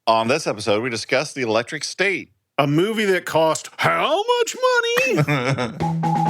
On this episode, we discuss The Electric State. A movie that cost how much money?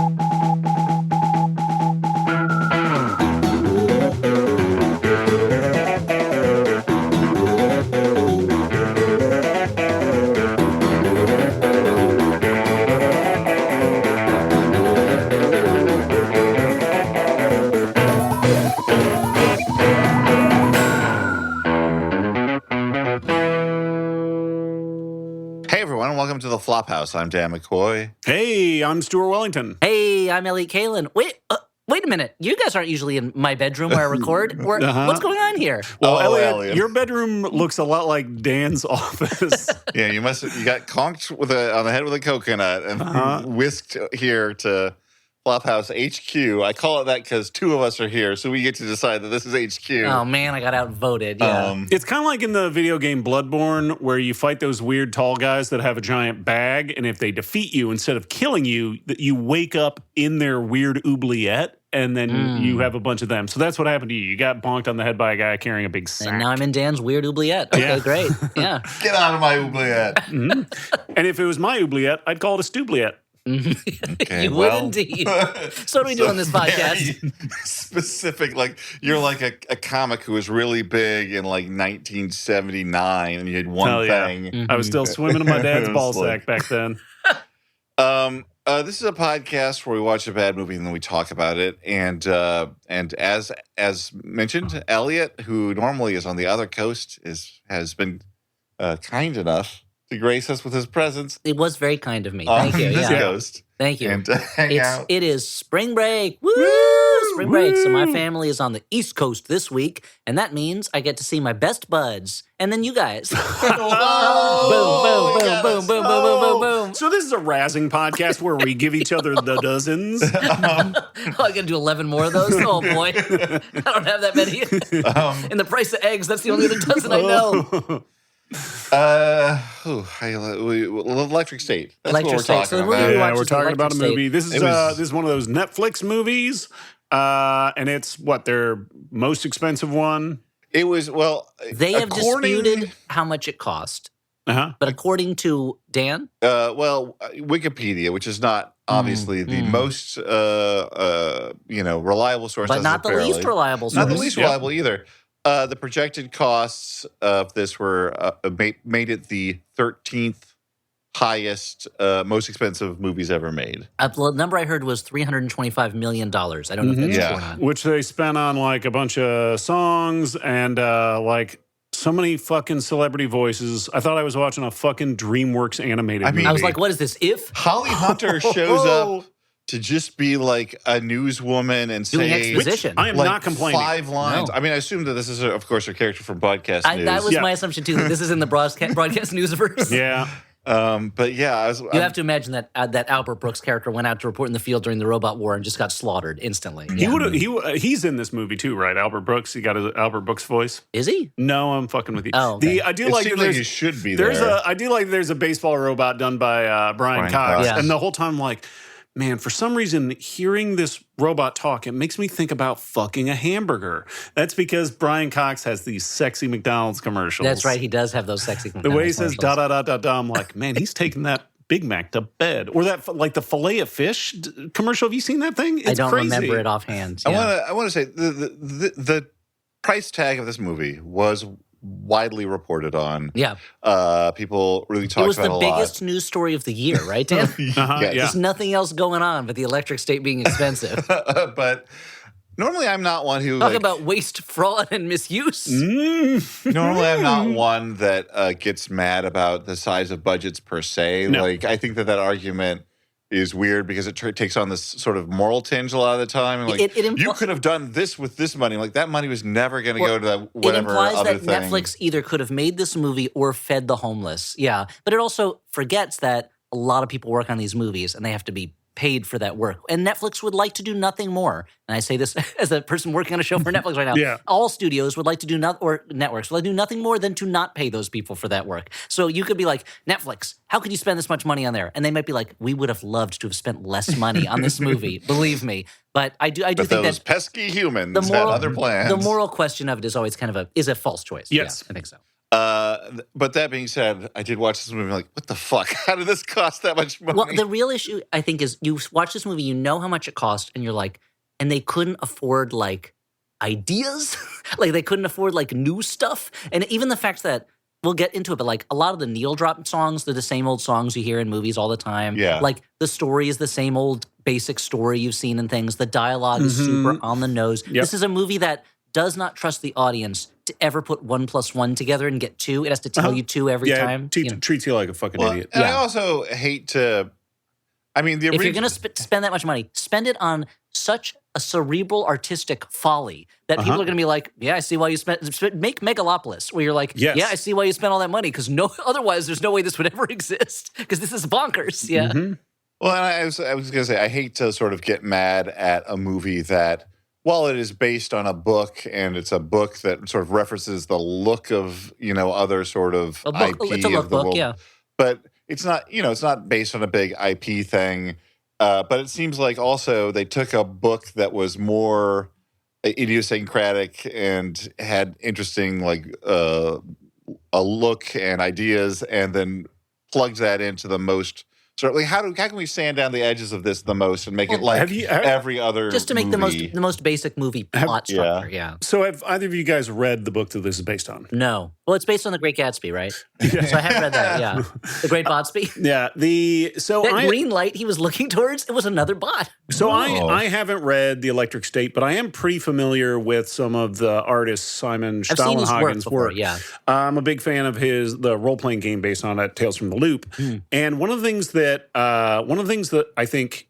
Hey, everyone, and welcome to the Flophouse. I'm Dan McCoy. Hey, I'm Stuart Wellington. Hey, I'm Elliot Kalin. Wait a minute. You guys aren't usually in my bedroom where I record. What's going on here? Well, Elliot. your bedroom looks a lot like Dan's office. Yeah, you got conked on the head with a coconut and whisked here to Flophouse HQ. I call it that because two of us are here, so we get to decide that this is HQ. Oh, man, I got outvoted. Yeah. It's kind of like in the video game Bloodborne, where you fight those weird tall guys that have a giant bag, and if they defeat you, instead of killing you, you wake up in their weird oubliette, and then you have a bunch of them. So that's what happened to you. You got bonked on the head by a guy carrying a big sack. And now I'm in Dan's weird oubliette. Okay, Yeah. great. Yeah. Get out of my oubliette. And if it was my oubliette, I'd call it a stoubliette. Okay, You would indeed. So do we do on this podcast. Very specific, like you're like a comic who was really big in like 1979, and you had one Hell yeah. thing. I was still swimming in my dad's It ball was like- sack back then. This is a podcast where we watch a bad movie and then we talk about it. And as mentioned, Elliot, who normally is on the other coast, has been kind enough to grace us with his presence. It was very kind of me. On Thank you. this Yeah. coast. Thank you. And to hang out. It is spring break. Woo! Spring break. So my family is on the East Coast this week, and that means I get to see my best buds. And then you guys. Oh, boom, boom, boom, boom, boom, boom, boom, boom, boom. So this is a razzing podcast where we give each other the dozens. Oh, I gotta do 11 more of those? Oh, boy. I don't have that many. And the price of eggs, that's the only other dozen I know. Electric State. That's Electric what we're State. talking So the about. movie we Yeah, watched we're is talking Electric about a State. movie. This is one of those Netflix movies, and it's their most expensive one. It was, well, They have according- disputed how much it cost. Uh-huh. But according to Dan, Wikipedia, which is not obviously the most, reliable source. but not the least reliable Not the source. least Yep. reliable either. The projected costs of this were made it the 13th highest, most expensive movies ever made. The number I heard was $325 million. I don't know if that's Yeah. going on. Which they spent on like a bunch of songs and like so many fucking celebrity voices. I thought I was watching a fucking DreamWorks animated movie. I was like, what is this? If? Holly Hunter shows up to just be like a newswoman and Doing say exposition. I am like not complaining. 5 lines. No. I mean, I assume that this is, of course, a character from broadcast news. That was Yeah. my assumption too. That this is in the broadcast newsverse. Yeah. But yeah, You have to imagine that that Albert Brooks character went out to report in the field during the robot war and just got slaughtered instantly. He Yeah. would. He's in this movie too, right? Albert Brooks. He got his Albert Brooks voice. Is he? No, I'm fucking with you. Oh, okay. I do it like seems that like there's he should be there's there. I do like there's a baseball robot done by Brian Cox, Yeah. and the whole time I'm like, man, for some reason, hearing this robot talk, it makes me think about fucking a hamburger. That's because Brian Cox has these sexy McDonald's commercials. That's right. He does have those sexy. The way he says da da da da da, I'm like, man, he's taking that Big Mac to bed. Or that like the fillet of fish commercial. Have you seen that thing? It's I don't crazy. remember it offhand. I Yeah. want to say the price tag of this movie was widely reported on. Yeah. People really It talked was about the a lot. biggest news story of the year, right, Dan? Uh-huh, Yes. yeah. There's nothing else going on but the Electric State being expensive. But normally I'm not one who Talk like, about waste, fraud, and misuse. normally I'm not one that gets mad about the size of budgets per se. No. Like I think that argument is weird because it takes on this sort of moral tinge a lot of the time. And like It you could have done this with this money. Like that money was never going to Well, go to that It whatever implies other that thing. Netflix either could have made this movie or fed the homeless. Yeah. But it also forgets that a lot of people work on these movies and they have to be paid for that work. And Netflix would like to do nothing more. And I say this as a person working on a show for Netflix right now. Yeah. All studios would like to do or networks would like to do nothing more than to not pay those people for that work. So you could be like, Netflix, how could you spend this much money on there? And they might be like, we would have loved to have spent less money on this movie, believe me. But I do But think those that pesky humans the moral, had other plans. the moral question of it is always kind of a false choice. Yes. Yeah, I think so. But that being said, I did watch this movie. Like, what the fuck? How did this cost that much money? Well, the real issue, I think, is you watch this movie, you know how much it cost, and you're like, and they couldn't afford, like, ideas? Like, they couldn't afford, like, new stuff? And even the fact that, we'll get into it, but, like, a lot of the needle drop songs, they're the same old songs you hear in movies all the time. Yeah. Like, the story is the same old basic story you've seen in things. The dialogue is super on the nose. Yep. This is a movie that does not trust the audience to ever put 1 + 1 together and get 2. It has to tell you 2 every time. Treats you like a fucking idiot. And I also hate to. I mean, if you're going to spend that much money, spend it on such a cerebral artistic folly that people are going to be like, yeah, I see why you make Megalopolis, where you're like, yes. Yeah, I see why you spent all that money, because otherwise there's no way this would ever exist, because this is bonkers. Yeah. Mm-hmm. Well, and I was going to say, I hate to sort of get mad at a movie that, while it is based on a book, and it's a book that sort of references the look of, other sort of IP it's a of the lookbook, world. yeah. But it's not, it's not based on a big IP thing. But it seems like also they took a book that was more idiosyncratic and had interesting, like, a look and ideas, and then plugged that into the most. So, like, how can we sand down the edges of this the most and make it like every other just to make movie? the most basic movie plot structure? Yeah. So have either of you guys read the book that this is based on? No. Well, it's based on The Great Gatsby, right? So I have read that. Yeah. The Great Botsby. Yeah. That green light he was looking towards, it was another bot. So I haven't read The Electric State, but I am pretty familiar with some of the artist Simon Stahlenhagen's work. Yeah. I'm a big fan of the role-playing game based on that, Tales from the Loop. And one of the things that I think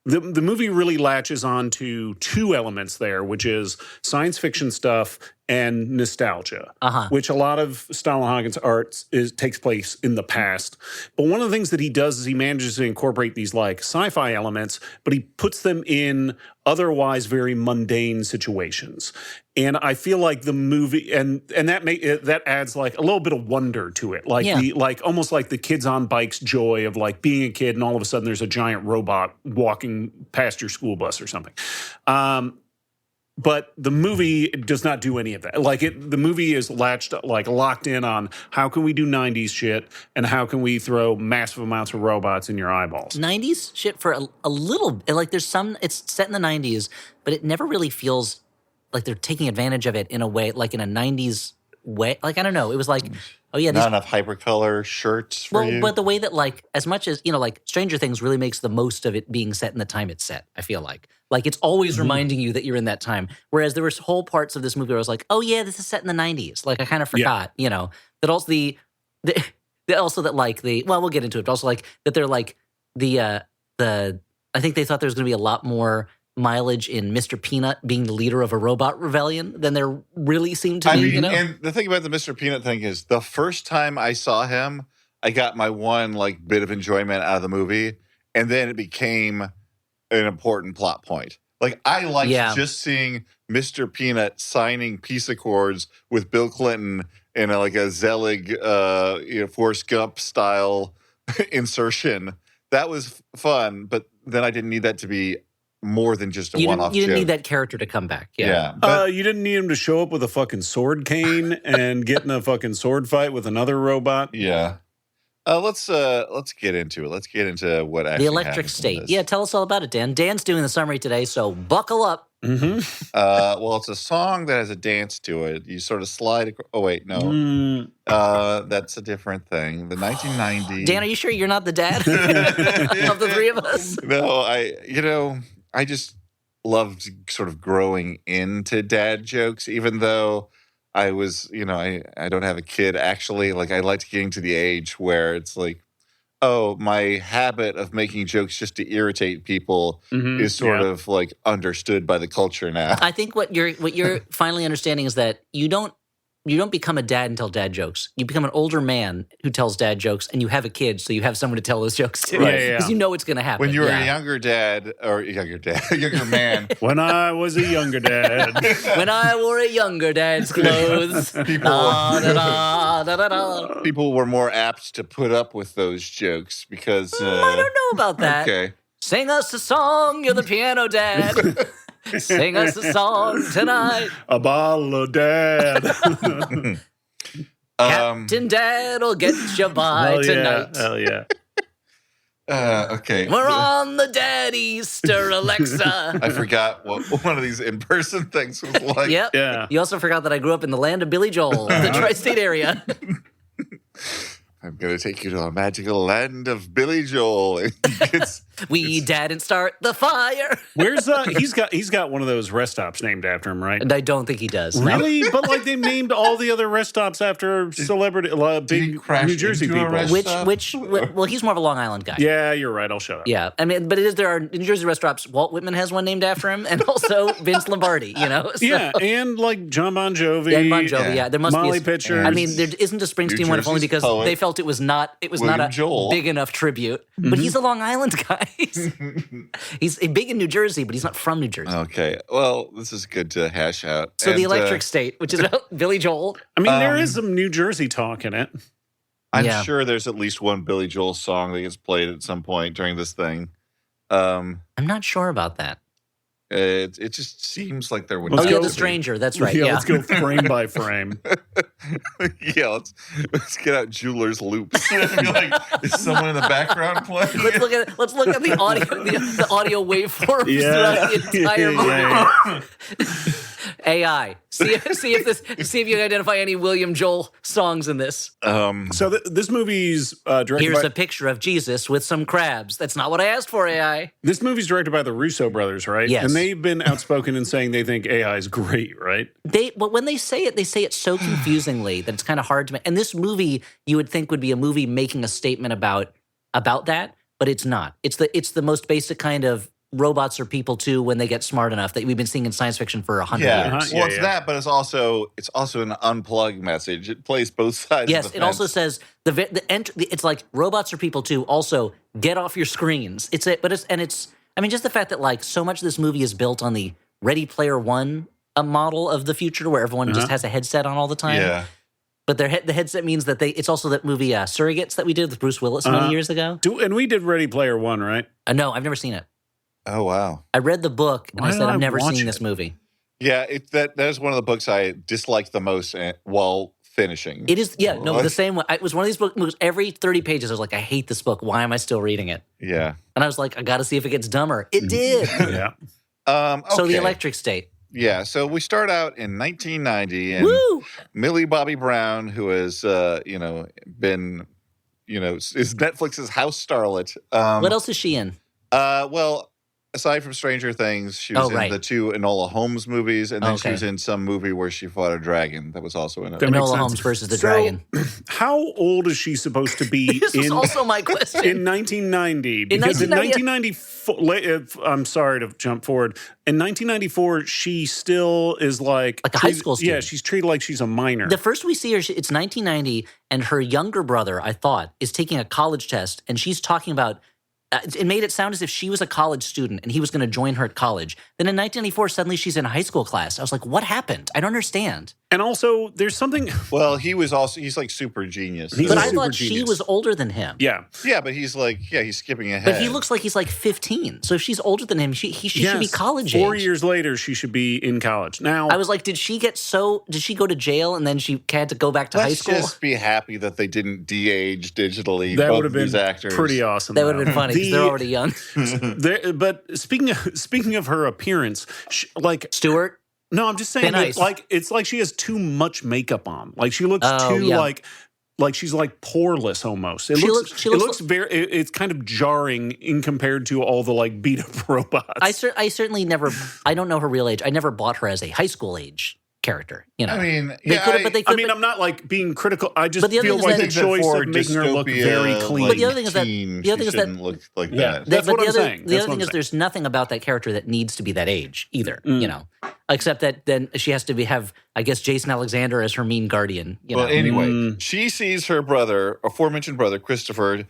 the movie really latches on to 2 elements there, which is science fiction stuff and nostalgia, which a lot of Stahlenhagen's art takes place in the past. But one of the things that he does is he manages to incorporate these like sci-fi elements, but he puts them in otherwise very mundane situations. And I feel like the movie and that adds like a little bit of wonder to it, like almost like the kids on bikes joy of like being a kid and all of a sudden there's a giant robot walking past your school bus or something. But the movie does not do any of that. The movie is locked in on how can we do 90s shit and how can we throw massive amounts of robots in your eyeballs. 90s shit for a little, like there's some, it's set in the 90s, but it never really feels like they're taking advantage of it in a way, like in a 90s way. Like, I don't know. It was like, oh yeah. Not enough hypercolor shirts for you. But the way that like, as much as, like Stranger Things really makes the most of it being set in the time it's set, I feel like. Like it's always reminding you that you're in that time. Whereas there were whole parts of this movie where I was like, oh yeah, this is set in the 90s. Like I kind of forgot, that also we'll get into it, but also like that they're like I think they thought there was going to be a lot more mileage in Mr. Peanut being the leader of a robot rebellion than there really seemed to be, And the thing about the Mr. Peanut thing is the first time I saw him, I got my one like bit of enjoyment out of the movie, and then it became an important plot point. Like I liked just seeing Mr. Peanut signing peace accords with Bill Clinton in a Zelig, Forrest Gump style insertion. That was fun, but then I didn't need that to be more than just a one-off joke. You didn't need that character to come back. Yeah. You didn't need him to show up with a fucking sword cane and get in a fucking sword fight with another robot. Yeah. Let's get into it. Let's get into what actually The Electric State. Yeah, tell us all about it, Dan. Dan's doing the summary today, so buckle up. Mm-hmm. Well, it's a song that has a dance to it. You sort of slide. Oh wait, no. That's a different thing. The 1990. Dan, are you sure you're not the dad of the three of us? No, I just loved sort of growing into dad jokes, even though I was, I don't have a kid actually. Like I liked getting to the age where it's like, oh, my habit of making jokes just to irritate people is sort of like understood by the culture now. I think what you're finally understanding is that you don't become a dad and tell dad jokes. You become an older man who tells dad jokes, and you have a kid, so you have someone to tell those jokes to. Right. Because you know it's going to happen. When you were a younger man. When I was a younger dad. When I wore a younger dad's clothes. People were more apt to put up with those jokes because... I don't know about that. Okay. Sing us a song, you're the piano dad. Sing us a song tonight. A bottle of dad. Captain Dad'll get you by tonight. Hell yeah. Okay. We're on the Dad Easter, Alexa. I forgot what one of these in-person things was like. Yep. Yeah. You also forgot that I grew up in the land of Billy Joel, the tri-state area. I'm going to take you to a magical land of Billy Joel. We didn't start the fire. Where's he's got one of those rest stops named after him, right? And I don't think he does. No. Really? But like they named all the other rest stops after celebrity, big New Jersey into a people. rest Well, he's more of a Long Island guy. Yeah, you're right. I'll shut up. Yeah, I mean, but there are New Jersey rest stops. Walt Whitman has one named after him, and also Vince Lombardi. So. Yeah, and like John Bon Jovi. Yeah, and Bon Jovi. Yeah, there must Molly be. Pitchers. I mean, there isn't a Springsteen one, if only because poet, they felt it was not William a Joel. big enough tribute. But he's a Long Island guy. He's big in New Jersey, but he's not from New Jersey. Okay. Well, this is good to hash out. So the Electric State, which is about Billy Joel. I mean, there is some New Jersey talk in it. I'm Yeah. sure there's at least one Billy Joel song that gets played at some point during this thing. I'm not sure about that. It just seems like there would. Let's Oh, go- yeah, The Stranger. That's right. Yeah. Let's go frame by frame. Yeah, let's get out Jeweler's Loops. Like, is someone in the background playing? Let's look at the audio the audio waveforms Yeah. throughout the entire movie. AI. See if you can identify any William Joel songs in this. So this movie's directed Here's by a picture of Jesus with some crabs. That's not what I asked for, AI. this movie's directed by the Russo brothers, right? Yes. And they've been outspoken in saying they think AI is great, right? But when they say it so confusingly that it's kind of hard to make. And this movie, you would think would be a movie making a statement about that, but it's not. It's the most basic kind of robots are people too when they get smart enough that we've been seeing in science fiction for 100 Yeah, years. well, it's that, but it's also an unplug message. It plays both sides. Yes, of the it also fence. says it's like robots are people too. Also, get off your screens. I mean, just the fact that like so much of this movie is built on the Ready Player One model of the future, where everyone just has a headset on all the time. Yeah. But the headset means that it's also that movie Surrogates that we did with Bruce Willis many years ago. And we did Ready Player One, right? No, I've never seen it. Oh wow. I read the book and Why I said did I I've never watch seen it? this movie. Yeah, that is one of the books I disliked the most while finishing. It is, the same way. It was one of these books. Every 30 pages, I was like, I hate this book. Why am I still reading it? Yeah. And I was like, I got to see if it gets dumber. It did. Yeah. Okay. So the Electric State. Yeah, so we start out in 1990, and Woo! Millie Bobby Brown, who has, been, is Netflix's house starlet. What else is she in? Well, aside from Stranger Things, she was in the two Enola Holmes movies, and then she was in some movie where she fought a dragon that was also in it. That makes Enola sense. Holmes versus the So, Dragon. How old is she supposed to be This was also my question. in 1990? Because in 1994, I'm sorry to jump forward. In 1994, she still is like a high school student. Yeah, she's treated like she's a minor. The first we see her, it's 1990, and her younger brother, I thought, is taking a college test, and she's talking about. It made it sound as if she was a college student and he was going to join her at college. Then in 1994, suddenly she's in a high school class. I was like, what happened? I don't understand. And also, there's something. Well, he's like super genius. He's But a I super thought she genius. was older than him. Yeah. Yeah, but he's skipping ahead. But he looks like he's like 15. So if she's older than him, she should be college 4 age. years later, she should be in college. Now, I was like, did she go to jail and then she had to go back to high Let's school? just be happy that they didn't de-age digitally that both would have of these been actors. pretty awesome. That would have been funny because they're already young. But speaking of her appearance, Stuart? no, I'm just saying Thin that, ice. like it's like she has too much makeup on. Like she looks too yeah. like she's like poreless almost. It She looks looks very. It's kind of jarring in compared to all the like beat up robots. I certainly never. I don't know her real age. I never bought her as a high school age character. I mean, they could have, but they could. I mean, I'm not like being critical. I just But the other feel thing is like that- the choice of making her look very clean. But the other thing is that- the other thing is that- look like Yeah. that. That's what the I'm other, saying. The That's other what thing I'm is, there's nothing about that character that needs to be that age either. Except that then she has to have, I guess, Jason Alexander as her mean guardian. Well, anyway, she sees her brother, aforementioned brother, Christopher.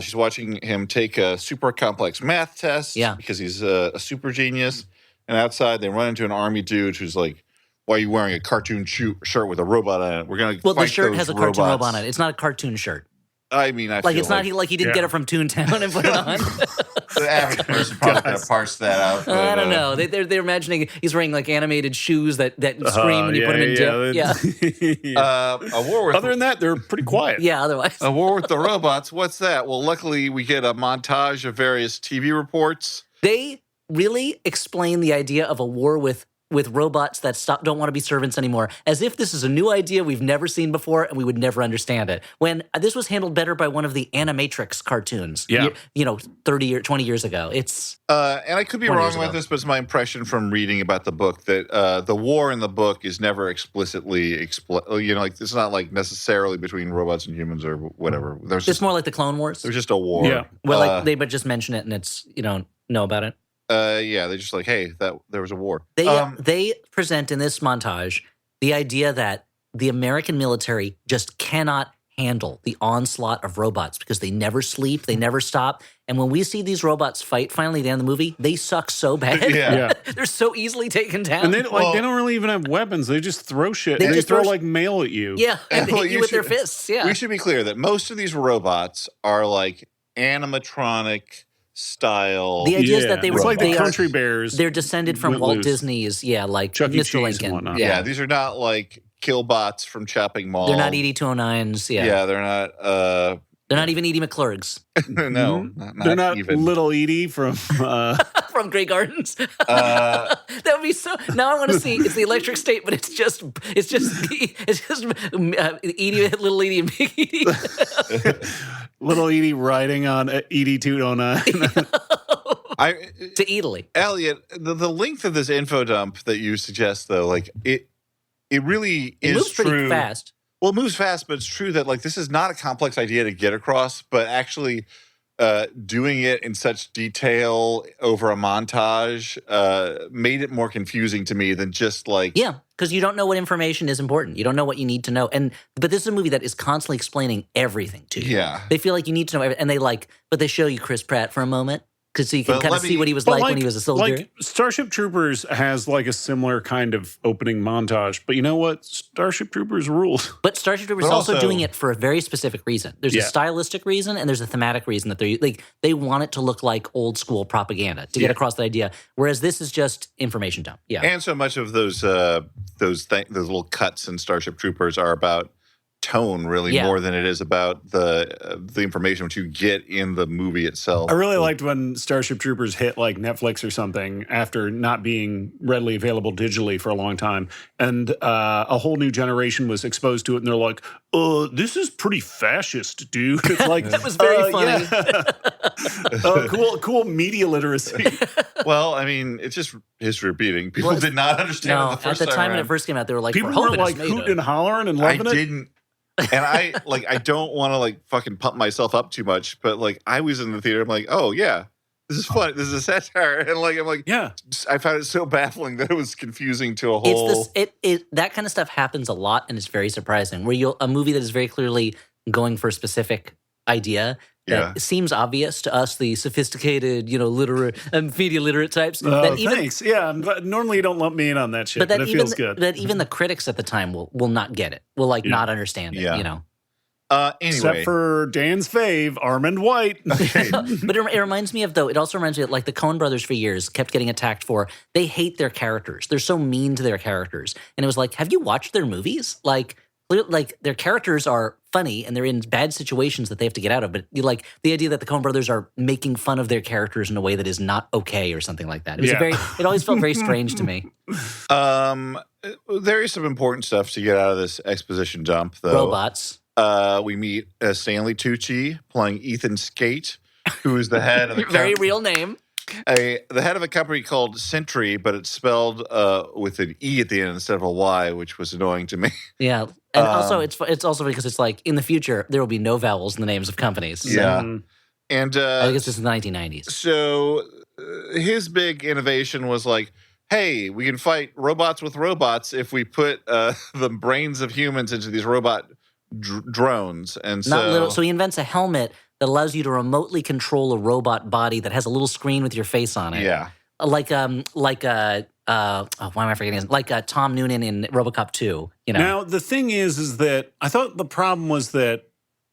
She's watching him take a super complex math test because he's a super genius. And outside, they run into an army dude who's like, why are you wearing a cartoon shirt with a robot on it? We're going to Well, fight the shirt those has a cartoon robots. robot on it. It's not a cartoon shirt. I mean, I Like feel it's not like he didn't get it from Toontown and put it on. The average person probably going to parse that out. But, I don't know. They're imagining he's wearing like animated shoes that scream when you put him in dip. Yeah. A war with Other than that, they're pretty quiet. Yeah. Otherwise, a war with the robots. What's that? Well, luckily we get a montage of various TV reports. they really explain the idea of a war with robots that don't want to be servants anymore, as if this is a new idea we've never seen before and we would never understand it. When this was handled better by one of the Animatrix cartoons, 30 or 20 years ago. It's and I could be wrong about this, but it's my impression from reading about the book that the war in the book is never explicitly like it's not like necessarily between robots and humans or whatever. It's more like the Clone Wars. There's just a war. Yeah. Well, like they just mention it and it's you don't know about it. They're just like, hey, there was a war. They present in this montage the idea that the American military just cannot handle the onslaught of robots because they never sleep, they never stop. And when we see these robots fight finally at the end of the movie, they suck so bad. Yeah. They're so easily taken down. And they don't really even have weapons. They just throw shit. They throw like mail at you. Yeah, and they hit you with their fists. Yeah. We should be clear that most of these robots are like animatronic style. The idea is that it's like the Country Bears. They're descended from Walt Disney's, like Chuck E. Mr. Cheese Lincoln. and whatnot. Yeah, these are not like killbots from Chopping Mall. They're not ED 209s. Yeah, they're not. They're not even Edie McClurgs. No, they're not even. Little Edie from from Grey Gardens. That would be so. Now I want to see. It's the Electric State, but it's just Edie, Little Edie, and Big Edie. Little Edie riding on ED 209. To Italy. Elliot, the length of this info dump that you suggest, though, like it really is moves true. Pretty fast. Well, it moves fast, but it's true that like this is not a complex idea to get across, but actually doing it in such detail over a montage made it more confusing to me than just like because you don't know what information is important. You don't know what you need to know, but this is a movie that is constantly explaining everything to you. Yeah, they feel like you need to know everything, and but they show you Chris Pratt for a moment. Because you can kind of see what he was like when he was a soldier. Like Starship Troopers has like a similar kind of opening montage, but you know what? Starship Troopers rules. But Starship Troopers is also doing it for a very specific reason. There's a stylistic reason and there's a thematic reason that they want it to look like old school propaganda to get across the idea. Whereas this is just information dump. Yeah, and so much of those little cuts in Starship Troopers are about tone really more than it is about the information which you get in the movie itself. I really liked when Starship Troopers hit like Netflix or something after not being readily available digitally for a long time, and a whole new generation was exposed to it, and they're like, this is pretty fascist, dude. It's like that was very funny. Cool media literacy. Well, I mean, it's just history repeating. People did not understand it the first time. At the time when it first came out, they were like, people were like hooting and hollering and loving it. I didn't. And I don't want to like fucking pump myself up too much, but like I was in the theater, I'm like, oh yeah, this is fun. This is a satire, and like I'm like, yeah. I found it so baffling that it was confusing to a whole. That kind of stuff happens a lot, and it's very surprising. Where a movie that is very clearly going for a specific idea. That seems obvious to us, the sophisticated, literate and media literate types. Thanks. Yeah, normally you don't lump me in on that shit, but it feels good. That even the critics at the time will not get it. Will not understand it. Anyway. Except for Dan's fave, Armand White. Okay. But it reminds me of it also reminds me of like the Coen brothers for years kept getting attacked for they hate their characters. They're so mean to their characters, and it was like, have you watched their movies? Like their characters are funny and they're in bad situations that they have to get out of. But the idea that the Coen brothers are making fun of their characters in a way that is not okay or something like that. It was it always felt very strange to me. There is some important stuff to get out of this exposition dump, though. Robots. We meet Stanley Tucci playing Ethan Skate, who is the head of the very real name. The head of a company called Sentry, but it's spelled with an E at the end instead of a Y, which was annoying to me. Yeah. And also, it's also because it's like in the future there will be no vowels in the names of companies. So. Yeah, and I guess this is the 1990s. So his big innovation was like, hey, we can fight robots with robots if we put the brains of humans into these robot drones. And so he invents a helmet that allows you to remotely control a robot body that has a little screen with your face on it. Yeah, why am I forgetting his name? Like Tom Noonan in RoboCop 2. Now the thing is that I thought the problem was that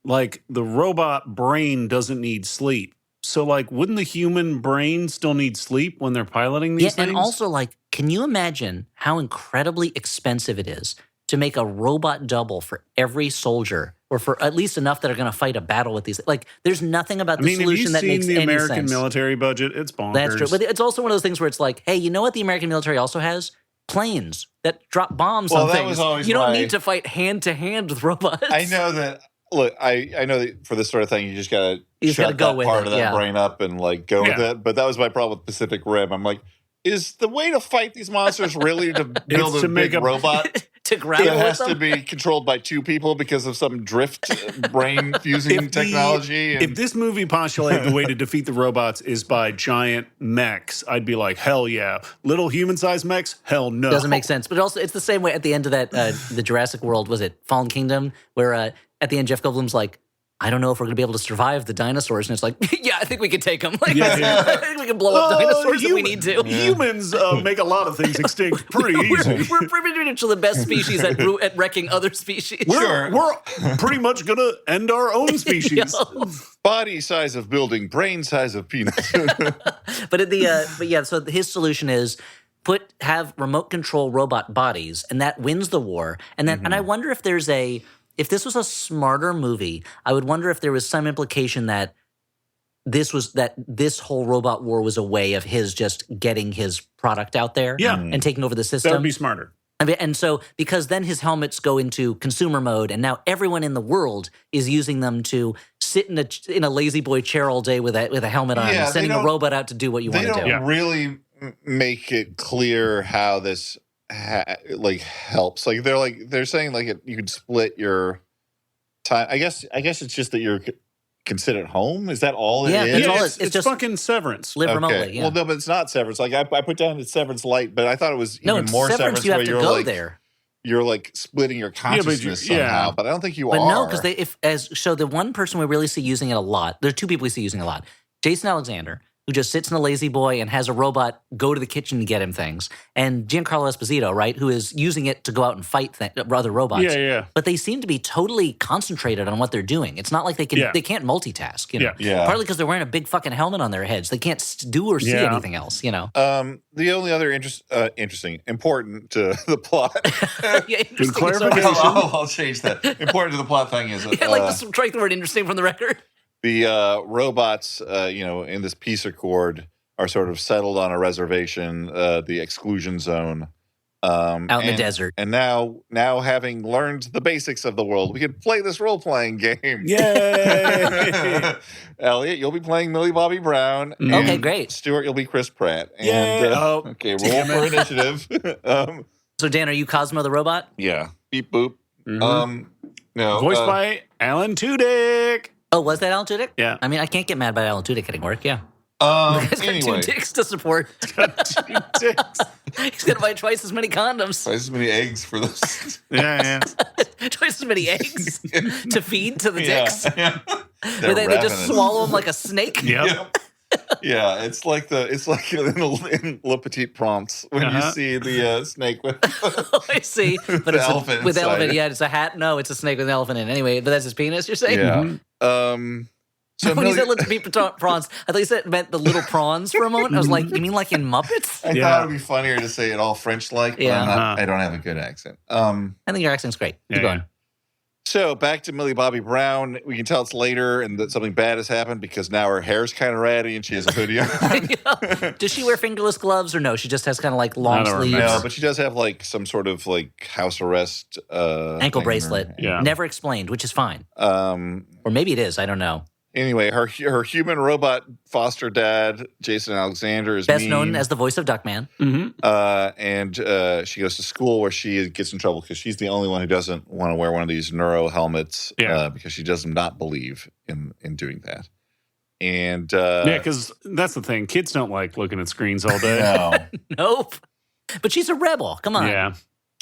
like the robot brain doesn't need sleep. So, like, wouldn't the human brain still need sleep when they're piloting these things? And also, like, can you imagine how incredibly expensive it is to make a robot double for every soldier, or for at least enough that are going to fight a battle with these? Like, there's nothing about the solution that makes any sense. Have you seen the American military budget? It's bonkers. That's true. But it's also one of those things where it's like, hey, you know what the American military also has? Planes that drop bombs on things. You don't need to fight hand to hand with robots. I know that. Look, I know that for this sort of thing, you just gotta shut that part of that brain up and like go with it. But that was my problem with Pacific Rim. I'm like, is the way to fight these monsters really to build a big robot to grapple that has with them? to be controlled by two people because of some drift brain fusing technology? If this movie postulated the way to defeat the robots is by giant mechs, I'd be like, hell yeah. Little human-sized mechs? Hell no. Doesn't make sense. But also, it's the same way at the end of that, the Jurassic World, was it Fallen Kingdom, where at the end Jeff Goldblum's like, I don't know if we're going to be able to survive the dinosaurs. And it's like, yeah, I think we can take them. Like, I think we can blow up dinosaurs if we need to. Humans make a lot of things extinct pretty easy. We're pretty much the best species at wrecking other species. We're pretty much going to end our own species. Body size of building, brain size of peanut. But yeah, so his solution is have remote control robot bodies, and that wins the war. And then, and I wonder if if this was a smarter movie, I would wonder if there was some implication that this whole robot war was a way of his just getting his product out there and taking over the system. That would be smarter. And so, because then his helmets go into consumer mode, and now everyone in the world is using them to sit in a lazy boy chair all day with a helmet on, and sending a robot out to do what you want to do. They don't really make it clear how this helps. Like they're saying you could split your time. I guess it's just that you're can sit at home. Is that all it is? That's all it's just fucking Severance. Live remotely. Yeah. Well, no, but it's not Severance. Like I put down it's Severance Light, but I thought it was even more Severance you have where to you're go like there. You're like splitting your consciousness somehow. But I don't think you are. But no, because so the one person we really see using it a lot. There are two people we see using it a lot. Jason Alexander, who just sits in a lazy boy and has a robot go to the kitchen to get him things. And Giancarlo Esposito, right, who is using it to go out and fight other robots. Yeah. But they seem to be totally concentrated on what they're doing. It's not like they can't multitask, you know. Yeah. Partly because they're wearing a big fucking helmet on their heads. They can't do or see anything else, you know. The only other important to the plot. Good clarification. I'll change that. Important to the plot thing is like subtract the word interesting from the record. The robots, in this peace accord are sort of settled on a reservation, the exclusion zone. Out in the desert. And now having learned the basics of the world, we can play this role-playing game. Yay! Elliot, you'll be playing Millie Bobby Brown. Okay, great. Stuart, you'll be Chris Pratt. Yay! Okay, roll for initiative. So, Dan, are you Cosmo the robot? Yeah. Beep, boop. Mm-hmm. No. Voiced by Alan Tudyk. Oh, was that Alan Tudyk? Yeah. I mean, I can't get mad about Alan Tudyk getting work, yeah. He's got two dicks to support. He's gonna buy twice as many condoms. Twice as many eggs for this. Yeah. Twice as many eggs to feed to the dicks. Yeah. Where they just swallow them like a snake. Yep. Yeah, it's like in Le Petit Prompts when you see the snake with I see. But the elephant with elephant, it. it's a hat. No, it's a snake with an elephant in it. Anyway, but that's his penis, you're saying? Yeah. Mm-hmm. So when you said "let's beat prawns," I thought you said it meant the little prawns for a moment. I was like, you mean like in Muppets? I thought it would be funnier to say it all French-like, but I don't have a good accent. I think your accent's great. Keep going. So back to Millie Bobby Brown. We can tell it's later and that something bad has happened because now her hair's kind of ratty and she has a hoodie on. Does she wear fingerless gloves or no? She just has kind of like long sleeves. No, but she does have like some sort of like house arrest ankle bracelet. Yeah. Never explained, which is fine. Or maybe it is. I don't know. Anyway, her human robot foster dad, Jason Alexander, is best known as the voice of Duckman. Mm-hmm. And she goes to school where she gets in trouble because she's the only one who doesn't want to wear one of these neuro helmets because she does not believe in doing that. And because that's the thing. Kids don't like looking at screens all day. No. Nope. But she's a rebel. Come on. Yeah.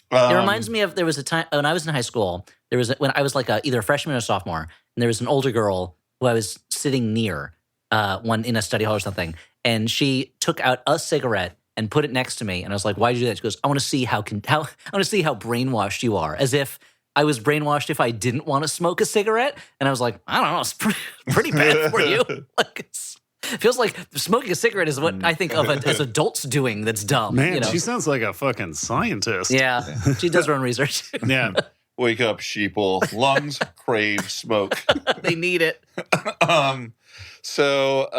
It reminds me of there was a time when I was in high school. When I was like either a freshman or sophomore, and there was an older girl who I was sitting near, one in a study hall or something, and she took out a cigarette and put it next to me, and I was like, "Why did you do that?" She goes, "I want to see how brainwashed you are," as if I was brainwashed if I didn't want to smoke a cigarette, and I was like, "I don't know, it's pretty bad for you." Like, Feels like smoking a cigarette is what I think of as adults doing that's dumb. Man, you know? she sounds like a fucking scientist. Yeah, she does her own research. Yeah. Wake up, sheeple. Lungs crave smoke. They need it. So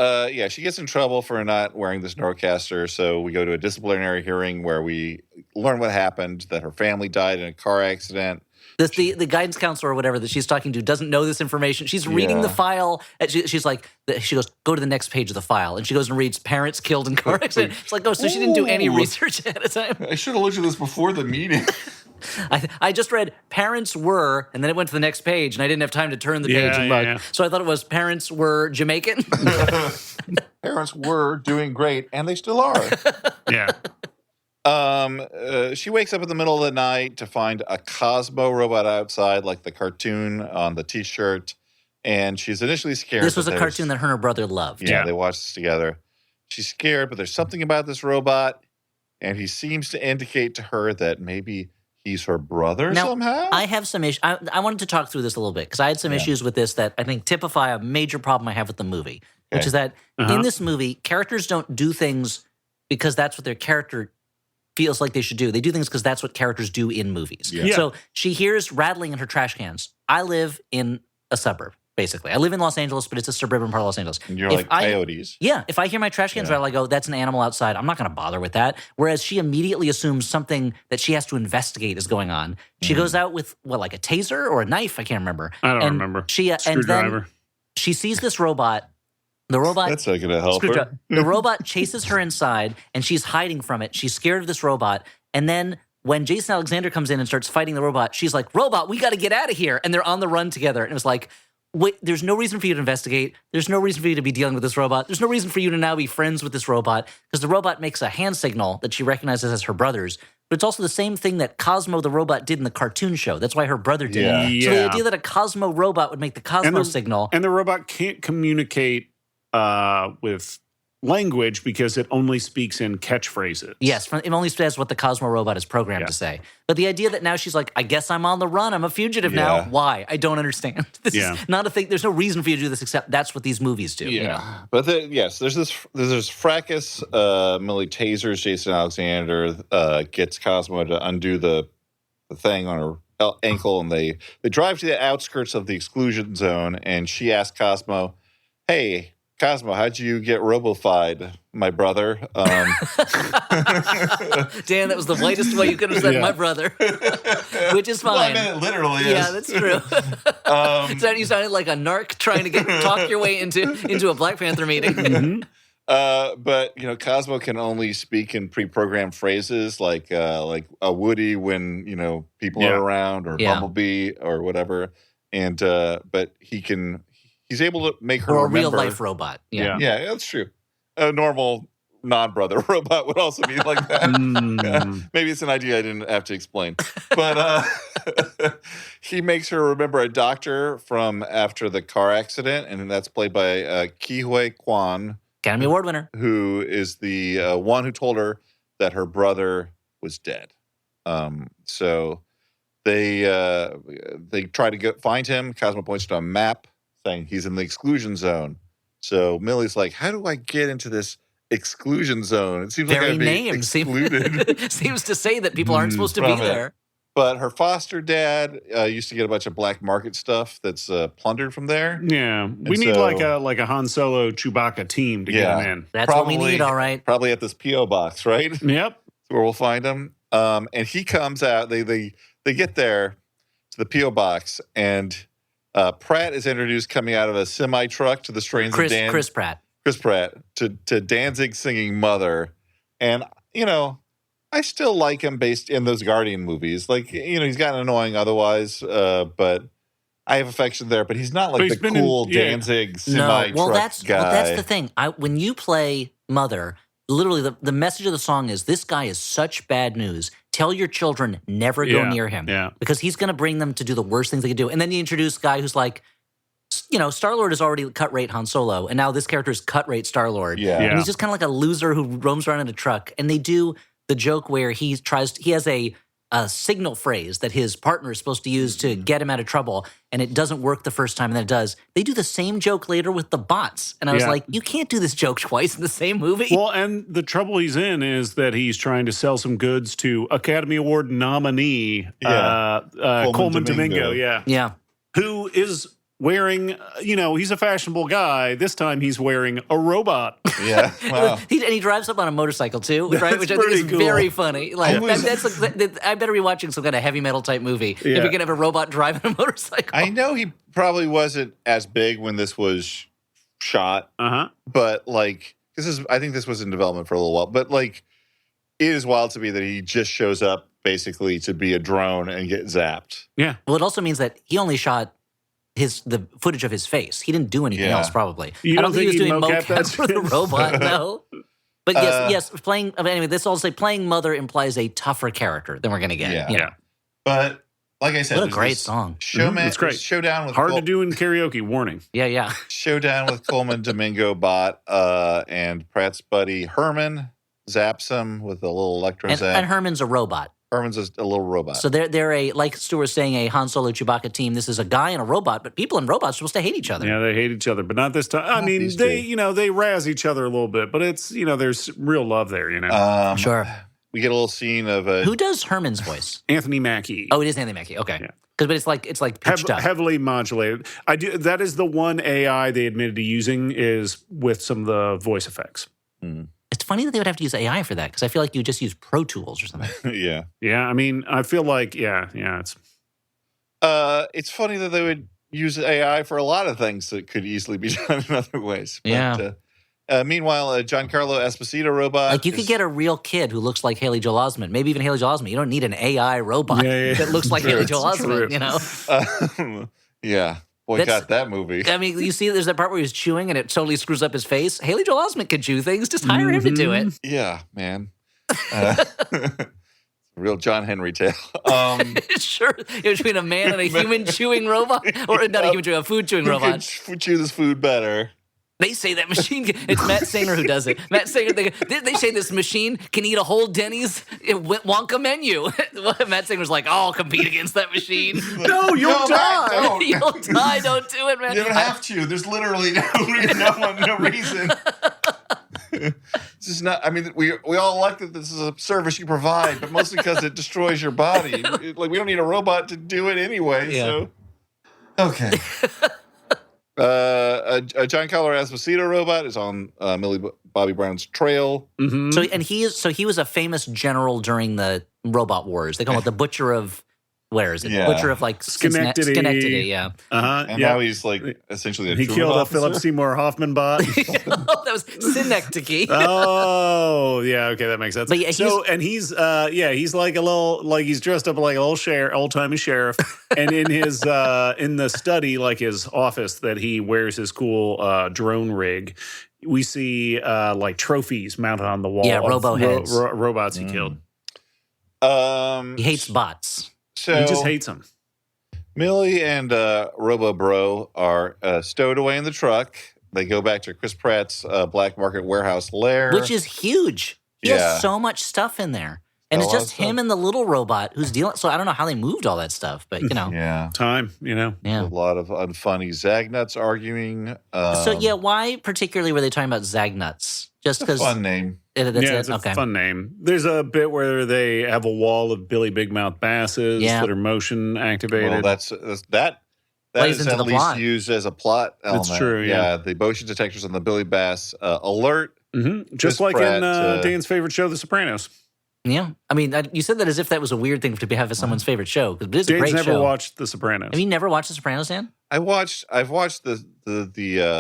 she gets in trouble for not wearing this Norcaster. So we go to a disciplinary hearing where we learn what happened, that her family died in a car accident. The guidance counselor or whatever that she's talking to doesn't know this information. She's reading the file. And she's like, she goes, go to the next page of the file. And she goes and reads parents killed in car accident. It's like, oh, so she didn't do any research ahead of time. I should have looked at this before the meeting. I just read parents were, and then it went to the next page, and I didn't have time to turn the page and look. Yeah. So I thought it was parents were Jamaican. Parents were doing great, and they still are. Yeah. She wakes up in the middle of the night to find a Cosmo robot outside, like the cartoon on the T-shirt, and she's initially scared. This was a cartoon that her and her brother loved. Yeah, they watched this together. She's scared, but there's something about this robot, and he seems to indicate to her that maybe he's her brother somehow. I have some issues. I wanted to talk through this a little bit because I had some issues with this that I think typify a major problem I have with the movie, which is that in this movie, characters don't do things because that's what their character feels like they should do. They do things because that's what characters do in movies. Yeah. So she hears rattling in her trash cans. I live in a suburb, basically. I live in Los Angeles, but it's a suburban part of Los Angeles. And you're like coyotes. Yeah. If I hear my trash cans rattle, I go, that's an animal outside. I'm not going to bother with that. Whereas she immediately assumes something that she has to investigate is going on. She goes out with, like a taser or a knife? I can't remember. I don't remember. And then she sees this robot. The robot. That's not going to help her. The robot chases her inside, and she's hiding from it. She's scared of this robot. And then when Jason Alexander comes in and starts fighting the robot, she's like, "Robot, we got to get out of here!" And they're on the run together. And it was like, wait, there's no reason for you to investigate. There's no reason for you to be dealing with this robot. There's no reason for you to now be friends with this robot because the robot makes a hand signal that she recognizes as her brother's. But it's also the same thing that Cosmo the robot did in the cartoon show. That's why her brother did it. So the idea that a Cosmo robot would make the Cosmo signal. And the robot can't communicate with language because it only speaks in catchphrases. Yes, it only says what the Cosmo robot is programmed to say. But the idea that now she's like, I guess I'm on the run. I'm a fugitive now. Why? I don't understand. This is not a thing. There's no reason for you to do this except that's what these movies do. Yeah. You know? But there's this fracas. Millie tasers Jason Alexander, gets Cosmo to undo the thing on her ankle, and they drive to the outskirts of the exclusion zone, and she asks Cosmo, "Hey, Cosmo, how'd you get robofied, my brother?" Dan, that was the whitest way you could have said my brother, which is fine. Well, I mean, it literally is. Yeah, that's true. So you sounded like a narc trying to talk your way into a Black Panther meeting. But Cosmo can only speak in pre-programmed phrases like a Woody when people are around, or Bumblebee or whatever. And but he's able to make her or a remember. real life robot. Yeah, that's true. A normal non-brother robot would also be like that. Maybe it's an idea I didn't have to explain. But he makes her remember a doctor from after the car accident, and that's played by Ke Kwan, Academy Award winner, who is the one who told her that her brother was dead. So they try to find him. Cosmo points to a map saying he's in the exclusion zone. So Millie's like, how do I get into this exclusion zone? It seems very like I'd be name excluded. seems to say that people aren't supposed to be there. But her foster dad used to get a bunch of black market stuff that's plundered from there. Yeah, we need like a Han Solo Chewbacca team to get him in. That's what we need, all right. Probably at this P.O. box, right? Yep. Where we'll find him. And he comes out. They get there to the P.O. box, and Pratt is introduced coming out of a semi truck to the strains of Chris Pratt. Chris Pratt to Danzig singing "Mother," and I still like him based in those Guardian movies. Like he's gotten annoying otherwise, but I have affection there. But he's not like the cool Danzig semi truck guy. Well, that's the thing. When you play Mother, literally the message of the song is, this guy is such bad news. Tell your children never go near him because he's going to bring them to do the worst things they can do. And then you introduce a guy who's like, Star-Lord is already cut rate Han Solo, and now this character is cut rate Star-Lord. And he's just kind of like a loser who roams around in a truck. And they do the joke where he has a a signal phrase that his partner is supposed to use to get him out of trouble, and it doesn't work the first time, and then it does. They do the same joke later with the bots, and I was like, you can't do this joke twice in the same movie. Well, and the trouble he's in is that he's trying to sell some goods to Academy Award nominee Coleman Domingo. Yeah. Who is wearing, he's a fashionable guy. This time he's wearing a robot. Yeah, wow. And he drives up on a motorcycle too, right? That's Which I think is pretty cool. very funny. Like I better be watching some kind of heavy metal type movie if you're gonna have a robot driving a motorcycle. I know he probably wasn't as big when this was shot, but like I think this was in development for a little while. But like, it is wild to me that he just shows up basically to be a drone and get zapped. Yeah. Well, it also means that he only shot the footage of his face. He didn't do anything else, probably. You I don't think he was doing mocap that? mocap for the robot, no. But yes, playing. Anyway, this also say playing Mother implies a tougher character than we're going to get. Yeah. You know? But like I said, What a great song. It's great. Showdown with hard to do in karaoke. Warning. Yeah. Showdown with Coleman Domingo bot and Pratt's buddy Herman zaps him with a little electro zap. And Herman's a robot. Herman's a little robot. So they're a, like Stu was saying, a Han Solo Chewbacca team. This is a guy and a robot, but people and robots are supposed to hate each other. Yeah, they hate each other, but not this time. I mean, they razz each other a little bit, but it's, there's real love there, Sure. We get a little scene of Who does Herman's voice? Anthony Mackie. Oh, it is Anthony Mackie. Okay. Yeah. But it's like pitched up. Heavily modulated. That is the one AI they admitted to using is with some of the voice effects. It's funny that they would have to use AI for that because I feel like you just use Pro Tools or something. Yeah. Yeah, I mean, I feel like, it's funny that they would use AI for a lot of things that could easily be done in other ways. But, Yeah. Meanwhile, a Giancarlo Esposito robot. Like you could get a real kid who looks like Haley Joel Osment, maybe even Haley Joel Osment. You don't need an AI robot that looks like Haley Joel Osment, Yeah. Boycott that movie. I mean, you see there's that part where he's chewing and it totally screws up his face. Haley Joel Osment can chew things. Just hire him to do it. Yeah, man. Real John Henry tale. Sure. Between a man and a human chewing robot. Or not a human chewing, a food chewing robot. Who chew this food better? They say that machine, it's Matt Singer who does it. Matt Singer, they say this machine can eat a whole Denny's Wonka menu. Matt Singer's like, I'll compete against that machine. No, you'll die. Don't. You'll die. Don't do it, man. You don't have to. There's literally no reason. This is not. I mean, we all like that this is a service you provide, but mostly because it destroys your body. Like we don't need a robot to do it anyway. Yeah. So okay. A Giancarlo Esposito robot is on Millie Bobby Brown's trail. Mm-hmm. So he was a famous general during the Robot Wars. They call it the Butcher of where is it? Yeah. Butcher of like Schenectady. Yeah. And now he's like essentially a he killed officer. a Philip Seymour Hoffman bot. That was Synecdoche. Oh, yeah, okay, that makes sense. But yeah, he's like a little, like he's dressed up like an old-timey sheriff, and in his in the study, like his office that he wears his cool drone rig, we see like trophies mounted on the wall. Yeah, robo-heads. Robots he killed. He hates bots. So he just hates them. Millie and Robo Bro are stowed away in the truck. They go back to Chris Pratt's black market warehouse lair. Which is huge. He has so much stuff in there. And it's just him and the little robot who's dealing. So I don't know how they moved all that stuff, but Yeah. Time, Yeah. A lot of unfunny Zagnuts arguing. Why particularly were they talking about Zagnuts? Just because. Fun name. It's a fun name. There's a bit where they have a wall of Billy Big Mouth basses that are motion activated. Well, that is at least used as a plot element. That's true, yeah. The motion detectors on the Billy Bass alert. Mm-hmm. Just like in Dan's favorite show, The Sopranos. Yeah. I mean, you said that as if that was a weird thing to have as someone's favorite show. Because it is a great show. Dan's never watched The Sopranos. Have you never watched The Sopranos, Dan? I've watched the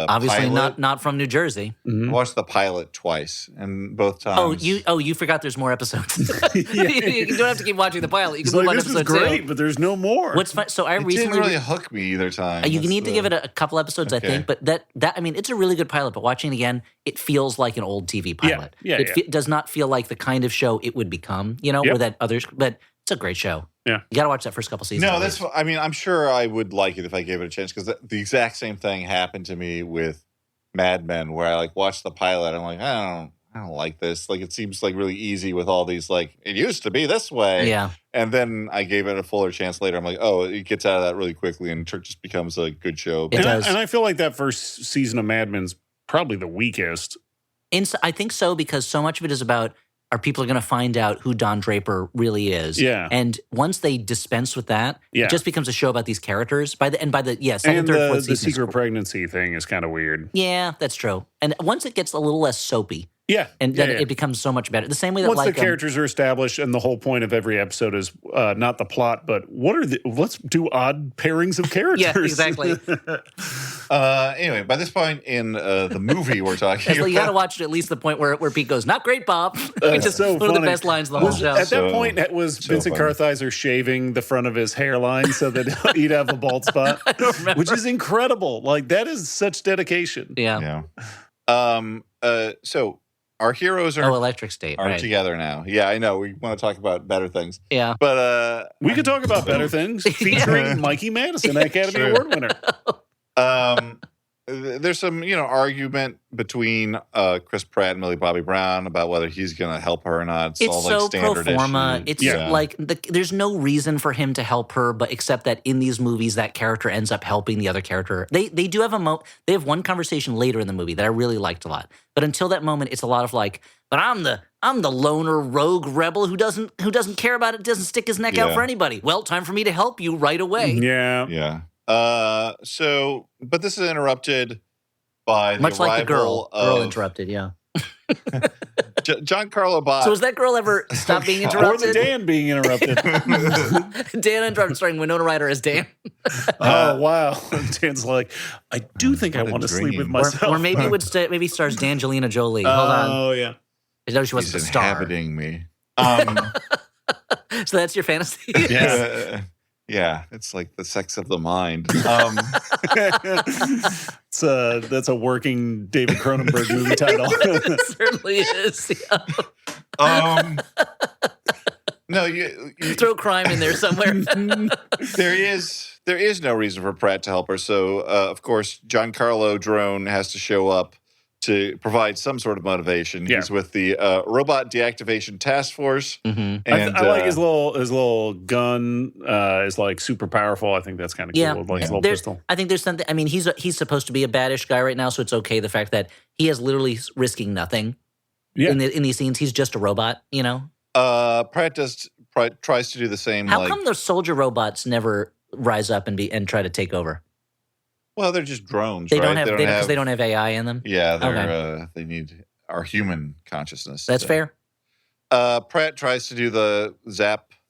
obviously pilot. not from New Jersey. Mm-hmm. I watched the pilot twice, and both times. You forgot there's more episodes. You don't have to keep watching the pilot. You can move on to this is episode great, 2. but there's no more. What's fun? So I it recently didn't really hook me either time. You need to give it a couple episodes, I think. But that I mean, it's a really good pilot. But watching it again, it feels like an old TV pilot. It does not feel like the kind of show it would become. Or that others. But it's a great show. Yeah, you got to watch that first couple seasons. No, that's. I mean, I'm sure I would like it if I gave it a chance because the exact same thing happened to me with Mad Men, where I watched the pilot. I'm like, I I don't like this. Like, it seems like really easy with all these, like, it used to be this way. Yeah. And then I gave it a fuller chance later. I'm like, oh, it gets out of that really quickly and it just becomes a good show. It does. And I feel like that first season of Mad Men's probably the weakest. I think so, because so much of it is about, are people going to find out who Don Draper really is? Yeah. And once they dispense with that, Yeah. it just becomes a show about these characters. Second, And third, fourth the season. secret pregnancy thing is kind of weird. Yeah, that's true. And once it gets a little less soapy, Yeah. and then it becomes so much better. The same way that Once the characters are established, and the whole point of every episode is not the plot, but let's do odd pairings of characters. Yeah, exactly. Anyway, by this point in the movie we're talking You got to watch at least the point where Pete goes, "Not great, Bob." Which is so one of the funny. best lines of the whole show. At that point, it was so Vincent funny. Kartheiser shaving the front of his hairline so that he'd have a bald spot, which is incredible. Like, that is such dedication. Yeah. So our heroes Oh, are Electric State. Right. together now. Yeah, I know. We want to talk about better things. Yeah. But We could talk about better things featuring Mikey Madison, Academy True. Award winner. there's some, argument between Chris Pratt and Millie Bobby Brown about whether he's going to help her or not. It's all so like standard pro forma. issue. It's like there's no reason for him to help her, but except that in these movies, that character ends up helping the other character. They do have they have one conversation later in the movie that I really liked a lot. But until that moment, it's a lot of like, but I'm the loner rogue rebel who doesn't care about it, doesn't stick his neck out for anybody. Well, time for me to help you right away. Yeah. Yeah. But this is interrupted by the Much like the arrival girl of interrupted. Yeah. Giancarlo Bot. So has that girl ever stopped being Or the interrupted? Dan being interrupted. Dan interrupted, starring Winona Ryder as Dan. Oh, wow. Dan's like, I do think I what a want to sleep with dream. myself. Or maybe it would maybe stars Dangelina Jolie. Hold on. Oh, yeah. I know she wasn't He's the star. inhabiting me. So that's your fantasy? Yeah. Yeah, it's like the sex of the mind. That's a working David Cronenberg movie title. It certainly is. Yeah. No, you Throw crime in there somewhere. there is no reason for Pratt to help her. So, of course, Giancarlo Drone has to show up to provide some sort of motivation. Yeah. He's with the Robot Deactivation Task Force. Mm-hmm. And I like his little gun is like super powerful. I think that's kind of cool. Yeah. Like his little pistol. I think there's something. I mean, he's supposed to be a baddish guy right now, so it's okay. The fact that he is literally risking nothing in these scenes. He's just a robot, Pratt tries to do the same. How come the soldier robots never rise up and try to take over? Well, they're just drones. They right? don't have because they don't have AI in them. Yeah, Okay. They need our human consciousness. That's fair. Pratt tries to do the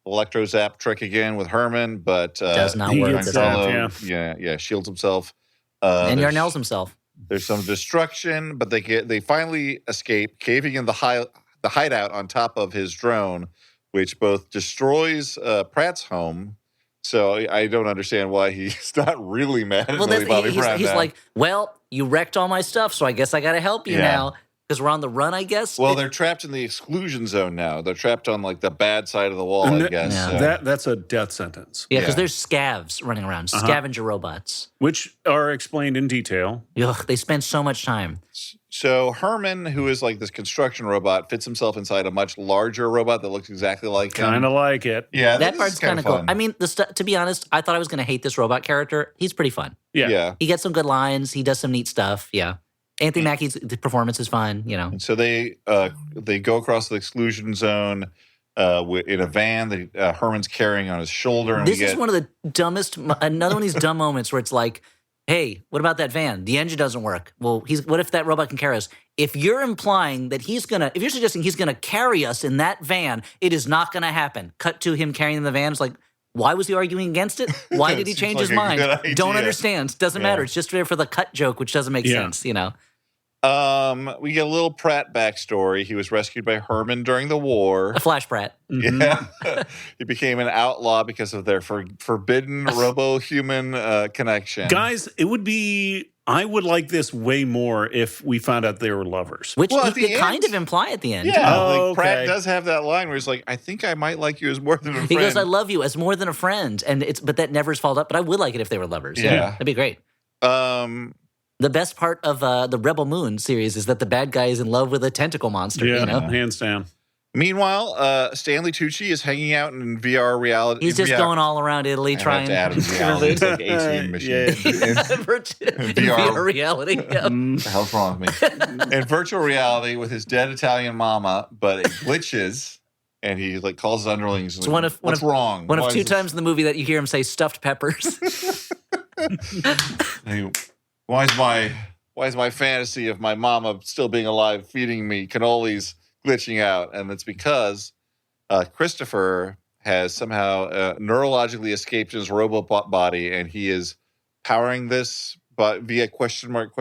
electro zap trick again with Herman, but Does not he work. gets Giancarlo, shields himself. And There's- Yarnell's himself. There's some destruction, but they finally escape, caving in the hideout on top of his drone, which both destroys Pratt's home. So I don't understand why he's not really mad at Millie Bobby Brown. He's like, well, you wrecked all my stuff, so I guess I got to help you now because we're on the run, I guess. Well, they're trapped in the exclusion zone now. They're trapped on like the bad side of the wall, I guess. Yeah. So. That's a death sentence. Yeah, because Yeah. there's scavs running around, scavenger robots. Which are explained in detail. Ugh, they spend so much time. So Herman, who is like this construction robot, fits himself inside a much larger robot that looks exactly like him. Kind of like it. Yeah, That this part's is kind of cool. fun. I mean, to be honest, I thought I was going to hate this robot character. He's pretty fun. Yeah. He gets some good lines. He does some neat stuff. Yeah. Anthony Mackie's performance is fun, And so they go across the exclusion zone in a van that Herman's carrying on his shoulder. And This is one of the dumbest, another one of these dumb moments where it's like, hey, what about that van? The engine doesn't work. Well, what if that robot can carry us? If you're implying that if you're suggesting he's going to carry us in that van, it is not going to happen. Cut to him carrying the van. It's like, why was he arguing against it? Why did he Seems change like his a mind? good idea. Don't understand. Doesn't matter. It's just there for the cut joke, which doesn't make sense, We get a little Pratt backstory. He was rescued by Herman during the war. A Flash Pratt. Yeah. He became an outlaw because of their forbidden robo-human connection. Guys, I would like this way more if we found out they were lovers. Which Well, he at the could end- kind of imply at the end. Yeah, Oh, like Pratt okay. does have that line where he's like, I think I might like you as more than a friend. He goes, I love you as more than a friend. But that never is followed up. But I would like it if they were lovers. Yeah. That'd be great. The best part of the Rebel Moon series is that the bad guy is in love with a tentacle monster. Yeah, You know? hands down. Meanwhile, Stanley Tucci is hanging out in VR reality. He's just going all around Italy I trying. have to add reality. It's like ATM machine. VR reality. Yep. What the hell's wrong with me? In virtual reality with his dead Italian mama, but it glitches, and he like calls his underlings. It's Like, what's wrong? One Why of two is this- times in the movie that you hear him say stuffed peppers. Hey, why is my fantasy of my mama still being alive feeding me cannolis glitching out? And it's because Christopher has somehow neurologically escaped his robot body, and he is powering this but via question mark.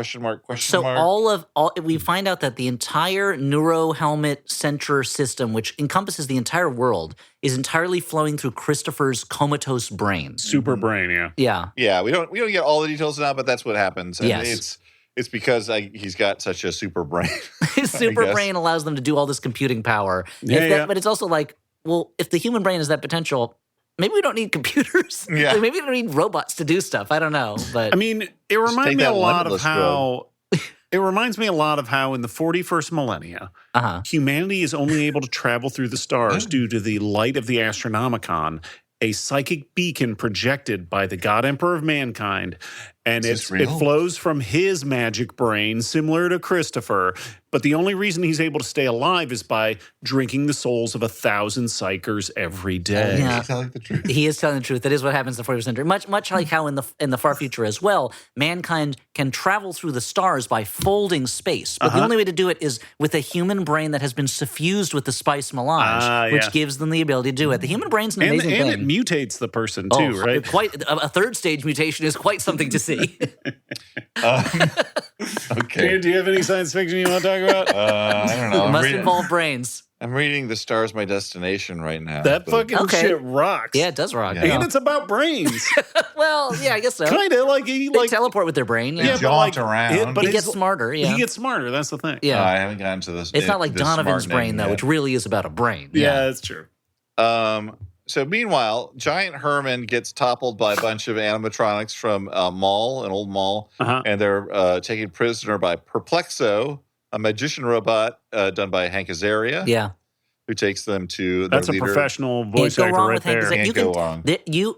So we find out that the entire neuro helmet center system, which encompasses the entire world, is entirely flowing through Christopher's comatose brain. Super brain, yeah. Yeah. Yeah, we don't get all the details now, but that's what happens. And Yes. it's because he's got such a super brain. His super guess. brain allows them to do all this computing power. Yeah. But it's also like, well, if the human brain has that potential, maybe we don't need computers. Yeah. Like, maybe we don't need robots to do stuff. I don't know. But I mean, it reminds take me a that lot of limitless how it reminds me a lot of how in the 41st millennia, humanity is only able to travel through the stars due to the light of the Astronomicon, a psychic beacon projected by the God Emperor of mankind. And it flows from his magic brain, similar to Christopher. But the only reason he's able to stay alive is by drinking the souls of 1,000 psychers every day. Yeah. He's telling the truth. he is telling the truth. That is what happens in the 41st century. Much like how in the far future as well, mankind can travel through the stars by folding space. But the only way to do it is with a human brain that has been suffused with the spice melange, which gives them the ability to do it. The human brain's an amazing thing. And it mutates the person too, right? Quite a third stage mutation is quite something to see. Okay. Dan, do you have any science fiction you want to talk about? I don't know. It must involve brains. I'm reading The Star's My Destination right now. That but- fucking shit rocks. Yeah, it does rock. Yeah. And it's about brains. Well, yeah, I guess so. Kind of like he They teleport with their brain. Yeah. They jaunt around. but He his- gets smarter. Yeah. He gets smarter. That's the thing. Yeah. I haven't gotten to this. It's not like this Donovan's smartening brain, though, yet. which really is about a brain. Yeah, that's true. So meanwhile, Giant Herman gets toppled by a bunch of animatronics from a mall, an old mall, and they're taken prisoner by Perplexo, a magician robot done by Hank Azaria. Yeah. Who takes them to their That's a leader. professional voice Can't go actor wrong right with Hank there. Azaria. Can't You go can,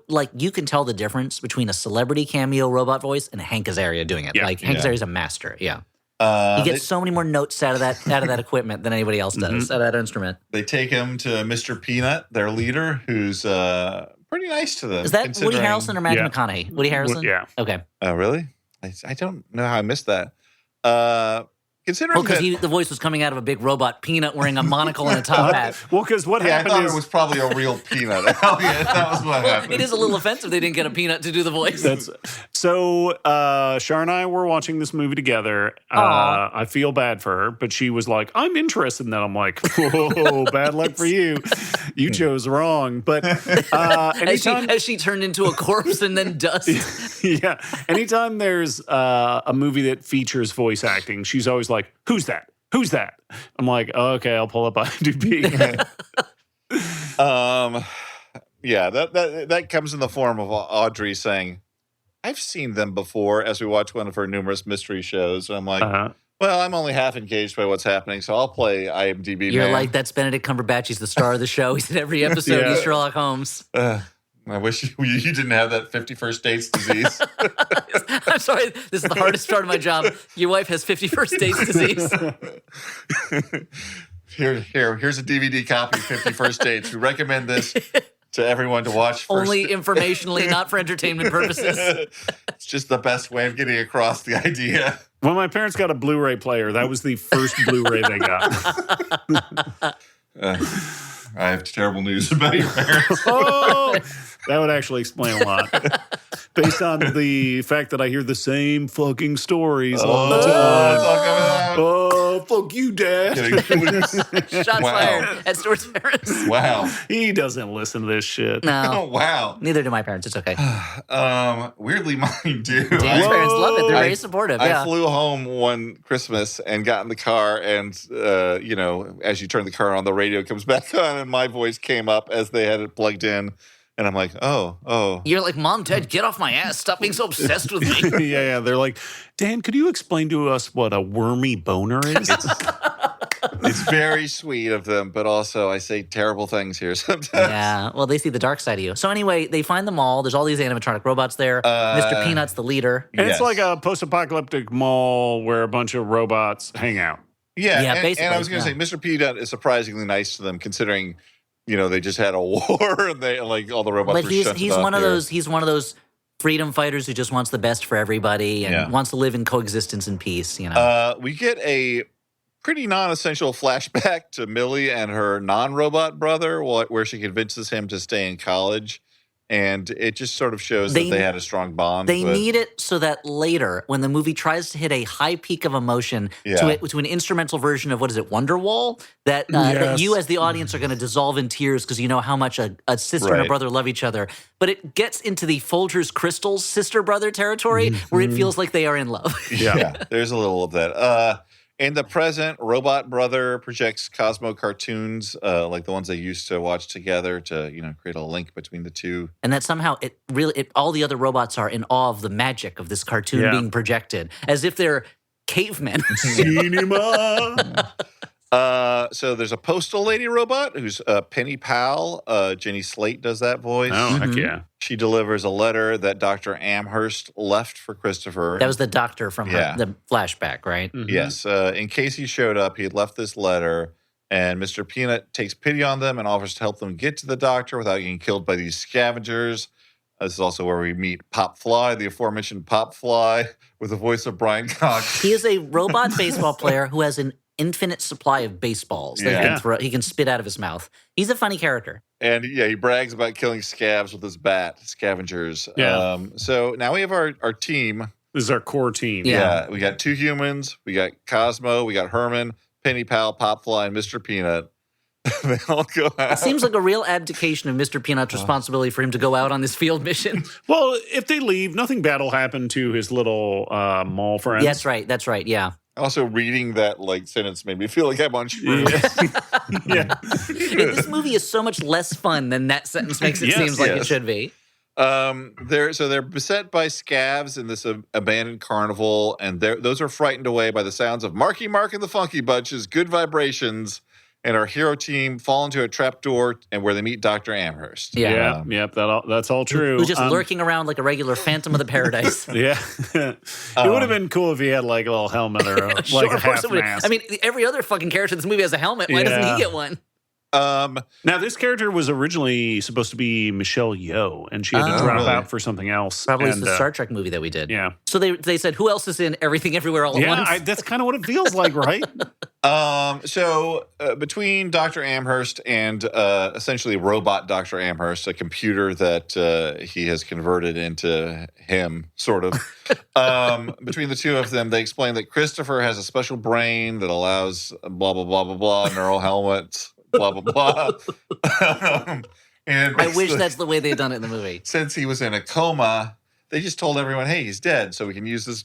wrong. you can tell the difference between a celebrity cameo robot voice and Hank Azaria doing it. Yeah. Like Hank Yeah. Azaria's a master. Yeah. He They, gets so many more notes out of that equipment than anybody else does, out of that instrument. they take him to Mr. Peanut, their leader, who's pretty nice to them. Is that Woody considering- Harrelson or Matthew Yeah. McConaughey? Woody Harrelson? Yeah. Okay. Oh, really? I don't know how I missed that. Considering Well, because that, the voice was coming out of a big robot peanut wearing a monocle and a top hat. Well, because what yeah, I happened thought is it was probably a real peanut. Hell yeah, that was what happened. It is a little offensive they didn't get a peanut to do the voice. so Shar and I were watching this movie together. I feel bad for her, but she was like, I'm interested in that. I'm like, whoa, bad luck for you. You chose wrong. But anytime as she turned into a corpse and then dust. yeah. Anytime there's a movie that features voice acting, she's always like, who's that? Who's that? I'm like, oh, okay, I'll pull up IMDb. Yeah, that comes in the form of Audrey saying, I've seen them before as we watch one of her numerous mystery shows. And I'm like, well, I'm only half engaged by what's happening, so I'll play IMDb. You're man. like, that's Benedict Cumberbatch. He's the star of the show. He's in every episode. Yeah. He's Sherlock Holmes. I wish you didn't have that 51st dates disease. I'm sorry. This is the hardest part of my job. Your wife has 51st dates disease. Here's a DVD copy of 51st Dates. We recommend this to everyone to watch first. Only informationally, not for entertainment purposes. It's just the best way of getting across the idea. When my parents got a Blu-ray player, that was the first Blu-ray they got. I have terrible news about your parents. Oh, that would actually explain a lot. Based on the fact that I hear the same fucking stories all the It's time. all coming out. Oh, fuck you, Dad. Shots Wow. fired at Stuart's parents. Wow. He doesn't listen to this shit. Oh, No. wow. Neither do my parents. It's okay. Weirdly, mine do. Dan's Whoa. parents love it. They're I- very supportive. I Yeah. flew home one Christmas and got in the car, and you know, as you turn the car on, the radio comes back on, and my voice came up as they had it plugged in, And I'm like, oh. You're like, Mom, Dad, get off my ass. Stop being so obsessed with me. Yeah. They're like, Dan, could you explain to us what a wormy boner is? It's very sweet of them, but also I say terrible things here sometimes. Yeah, well, they see the dark side of you. So anyway, they find the mall. There's all these animatronic robots there. Mr. Peanut's the leader. And it's like a post-apocalyptic mall where a bunch of robots hang out. Yeah, basically. And I was going to say, Mr. Peanut is surprisingly nice to them, considering, they just had a war and they all the robots were shut he's one of those. He's one of those freedom fighters who just wants the best for everybody and wants to live in coexistence and peace. We get a pretty non-essential flashback to Millie and her non-robot brother, where she convinces him to stay in college. And it just sort of shows that they had a strong bond. They need it so that later, when the movie tries to hit a high peak of emotion to an instrumental version of, Wonderwall, that you as the audience are going to dissolve in tears because you know how much a sister and a brother love each other. But it gets into the Folgers Crystals sister-brother territory where it feels like they are in love. Yeah, there's a little of that. In the present, Robot Brother projects Cosmo cartoons, like the ones they used to watch together to, create a link between the two. And that somehow all the other robots are in awe of the magic of this cartoon being projected, as if they're cavemen. Cinema. So there's a postal lady robot who's Penny Powell. Jenny Slate does that voice. Oh, heck yeah. She delivers a letter that Dr. Amherst left for Christopher. That was the doctor from the flashback, right? Mm-hmm. Yes. In case he showed up, he had left this letter, and Mr. Peanut takes pity on them and offers to help them get to the doctor without getting killed by these scavengers. This is also where we meet Pop Fly, the aforementioned Pop Fly, with the voice of Brian Cox. He is a robot baseball player who has an infinite supply of baseballs that he can spit out of his mouth. He's a funny character. And he brags about killing scavs with his bat, scavengers. Yeah. So now we have our team. This is our core team. Yeah. We got two humans. We got Cosmo. We got Herman, Penny Pal, Popfly, and Mr. Peanut. They all go out. It seems like a real abdication of Mr. Peanut's responsibility for him to go out on this field mission. Well, if they leave, nothing bad will happen to his little mall friends. That's right, yeah. Also, reading that sentence made me feel like I'm on shrooms. Yeah. This movie is so much less fun than that sentence makes it seem like it should be. They're beset by scavs in this abandoned carnival, and those are frightened away by the sounds of Marky Mark and the Funky Bunch's Good Vibrations. And our hero team fall into a trapdoor, and where they meet Dr. Amherst. Yeah. That's all true. Who's just lurking around like a regular Phantom of the Paradise. Yeah. It would have been cool if he had a little helmet or a half mask. I mean, every other fucking character in this movie has a helmet. Why doesn't he get one? Now, this character was originally supposed to be Michelle Yeoh, and she had to drop out for something else. Probably it's the Star Trek movie that we did. Yeah. So they said, who else is in Everything Everywhere All at Once? Yeah, that's kind of what it feels like, right? So between Dr. Amherst and essentially robot Dr. Amherst, a computer that he has converted into him, sort of, between the two of them, they explain that Christopher has a special brain that allows blah, blah, blah, blah, blah, neural helmets. Blah, blah, blah. And I wish that's the way they'd done it in the movie. Since he was in a coma, they just told everyone, hey, he's dead, so we can use this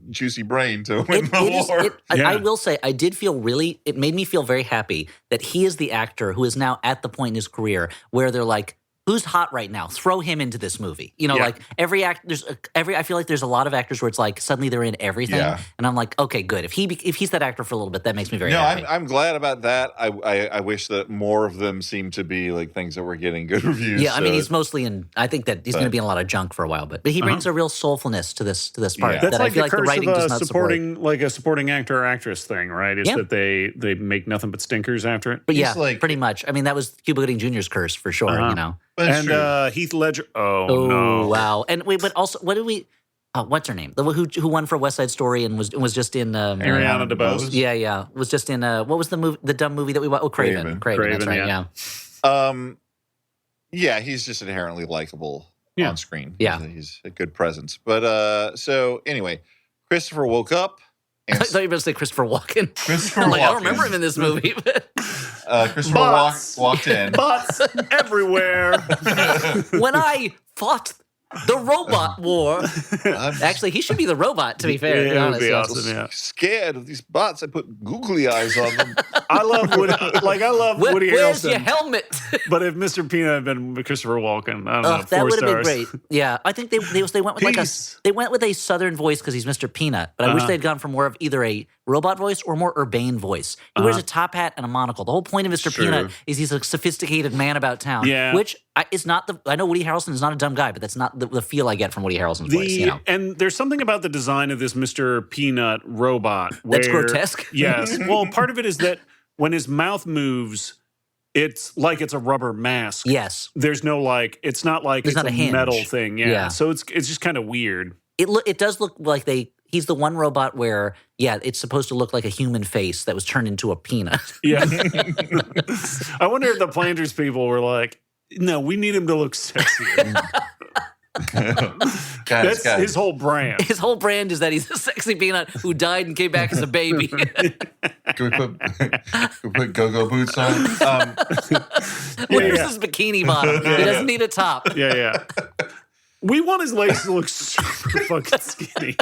juicy brain to win the war. I will say, I did feel it made me feel very happy that he is the actor who is now at the point in his career where they're like, who's hot right now? Throw him into this movie. Like I feel like there's a lot of actors where it's like suddenly they're in everything, and I'm like, okay, good. If he's that actor for a little bit, that makes me very happy. I'm glad about that. I wish that more of them seemed to be like things that were getting good reviews. Yeah, I mean, he's mostly in. I think that he's going to be in a lot of junk for a while, but he brings a real soulfulness to this part. That's that like I feel the like the curse writing of does not supporting, support. like a supporting actor or actress thing, right? Is that they make nothing but stinkers after it. But pretty much. I mean, that was Cuba Gooding Jr.'s curse for sure. And Heath Ledger. Oh no! Wow! And but also, what did we? What's her name? Who won for West Side Story and was just in Ariana DeBose. Yeah. Was just in what was the movie? The dumb movie that we watched? Oh, Craven. That's right. Yeah. He's just inherently likable on screen. Yeah, he's a good presence. But so anyway, Christopher woke up. I thought you were going to say Christopher Walken. Christopher Walken. I don't remember him in this movie. Christopher walked in. Butts everywhere. When I fought The robot war. Actually, he should be the robot, to be fair. Yeah, to be it would honest. be Yeah. awesome, yeah. Scared of these bots. I put googly eyes on them. I love Woody, Woody Where's Harrelson. your helmet? But if Mr. Peanut had been Christopher Walken, I don't know, That 4 would have been stars. great. Yeah, I think they went with Peace. they went with a southern voice because he's Mr. Peanut. But I wish they'd gone for more of either a robot voice or more urbane voice. He wears a top hat and a monocle. The whole point of Mr. True. Peanut is he's a sophisticated man about town. Yeah. Which is not the. I know Woody Harrelson is not a dumb guy, but that's not the feel I get from Woody Harrelson's voice. You know? And there's something about the design of this Mr. Peanut robot That's where- grotesque. Yes. Well, part of it is that when his mouth moves, it's like it's a rubber mask. Yes. There's no it's not like There's it's not a a hinge. metal thing. Yeah. Yeah. So it's just kind of weird. It does look like he's the one robot where, it's supposed to look like a human face that was turned into a peanut. Yeah. I wonder if the planters people were like, no, we need him to look sexier. That's guys. his whole brand. His whole brand is that he's a sexy peanut who died and came back as a baby. Can we put go-go boots on? Where's his bikini bottom? He doesn't need a top. Yeah. We want his legs to look super fucking skinny.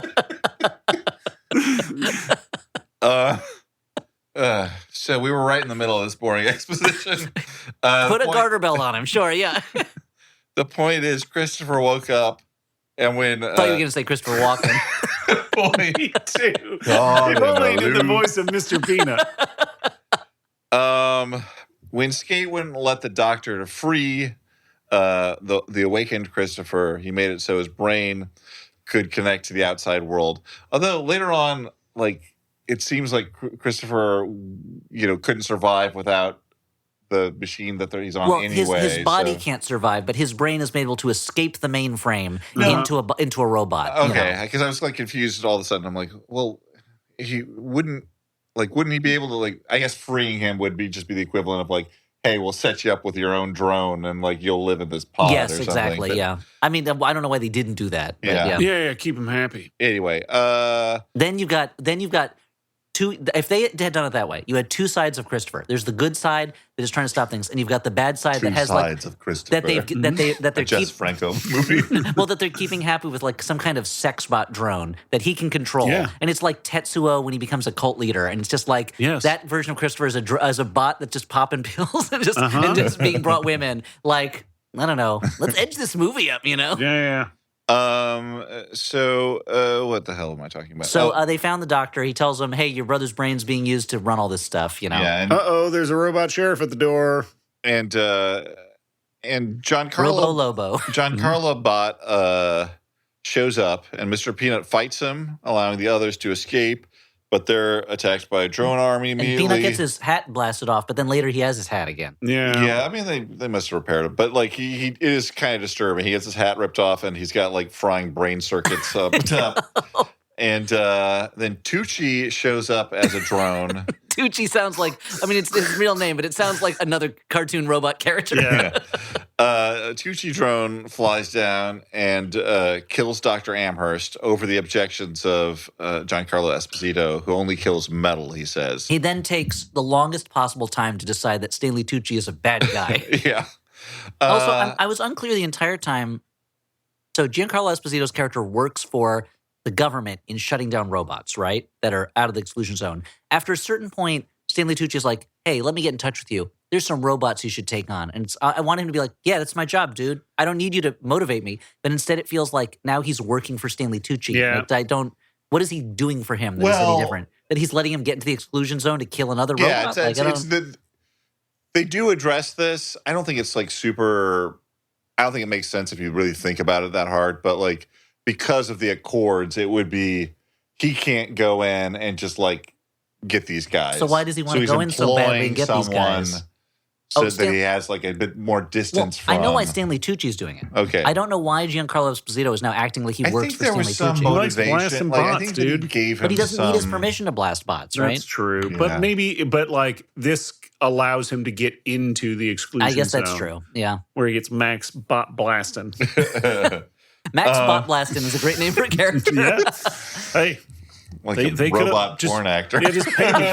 So we were right in the middle of this boring exposition. Put a garter belt on him, sure, yeah. The point is, Christopher woke up, and when I thought you were going to say Christopher Walken. Me too. God, If only he did the Lou. voice of Mr. Peanut. When Skate wouldn't let the doctor to free the awakened Christopher, he made it so his brain could connect to the outside world. Although later on, it seems like Christopher, couldn't survive without the machine that he's on Well, anyway. his body so. can't survive, but his brain is able to escape the mainframe into a robot. Okay, because I was confused all of a sudden. I'm like, well, he wouldn't he be able to I guess freeing him would just be the equivalent of hey, we'll set you up with your own drone and you'll live in this pod. Yes, or something. exactly. But Yeah. I mean, I don't know why they didn't do that. But Yeah. Yeah, keep him happy. Anyway, Then you've got two. If they had done it that way, you had two sides of Christopher. There's the good side that is trying to stop things, and you've got the bad side two that has sides of Christopher. that they're Jess Franco movie. that they're keeping happy with some kind of sex bot drone that he can control. Yeah. And it's like Tetsuo when he becomes a cult leader, and it's just Yes. that version of Christopher is a bot that's just popping pills and just being brought women. I don't know. Let's edge this movie up, Yeah. So what the hell am I talking about? So they found the doctor. He tells them, "Hey, your brother's brain's being used to run all this stuff." yeah, Uh-oh, there's a robot sheriff at the door. and Giancarlo Robo Lobo. Giancarlo Bot shows up, and Mr. Peanut fights him, allowing the others to escape. But they're attacked by a drone army And immediately. Peanut gets his hat blasted off, but then later he has his hat again. Yeah. Yeah, I mean they must have repaired it, but he it is kind of disturbing. He gets his hat ripped off, and he's got frying brain circuits up top. And then Tucci shows up as a drone. Tucci sounds like, it's his real name, but it sounds like another cartoon robot character. Yeah. A Tucci drone flies down and kills Dr. Amherst over the objections of Giancarlo Esposito, who only kills metal, he says. He then takes the longest possible time to decide that Stanley Tucci is a bad guy. Yeah. Also, I was unclear the entire time. So Giancarlo Esposito's character works for the government in shutting down robots, right? That are out of the exclusion zone. After a certain point, Stanley Tucci is like, "Hey, let me get in touch with you. There's some robots you should take on." And I want him to be like, "Yeah, that's my job, dude. I don't need you to motivate me." But instead it feels like now he's working for Stanley Tucci. Yeah. What is he doing for him that is any different? That he's letting him get into the exclusion zone to kill another robot? They do address this. I don't think it's super. I don't think it makes sense if you really think about it that hard. But because of the Accords, it would be he can't go in and just get these guys. So why does he want to go in so badly and get these guys? So that he has a bit more distance from. I know why Stanley Tucci's doing it. Okay. I don't know why Giancarlo Esposito is now acting like he works for Stanley some Tucci. motivation. blasting I bots, think that he dude. gave him But he doesn't need his some- permission to blast bots, right? That's true. Yeah. But this allows him to get into the exclusion I guess that's zone, true. Yeah. Where he gets max bot blasting. Max Bot Blastin is a great name for a character. Yeah. Hey, they could've robot just- porn actor. yeah, just pay me.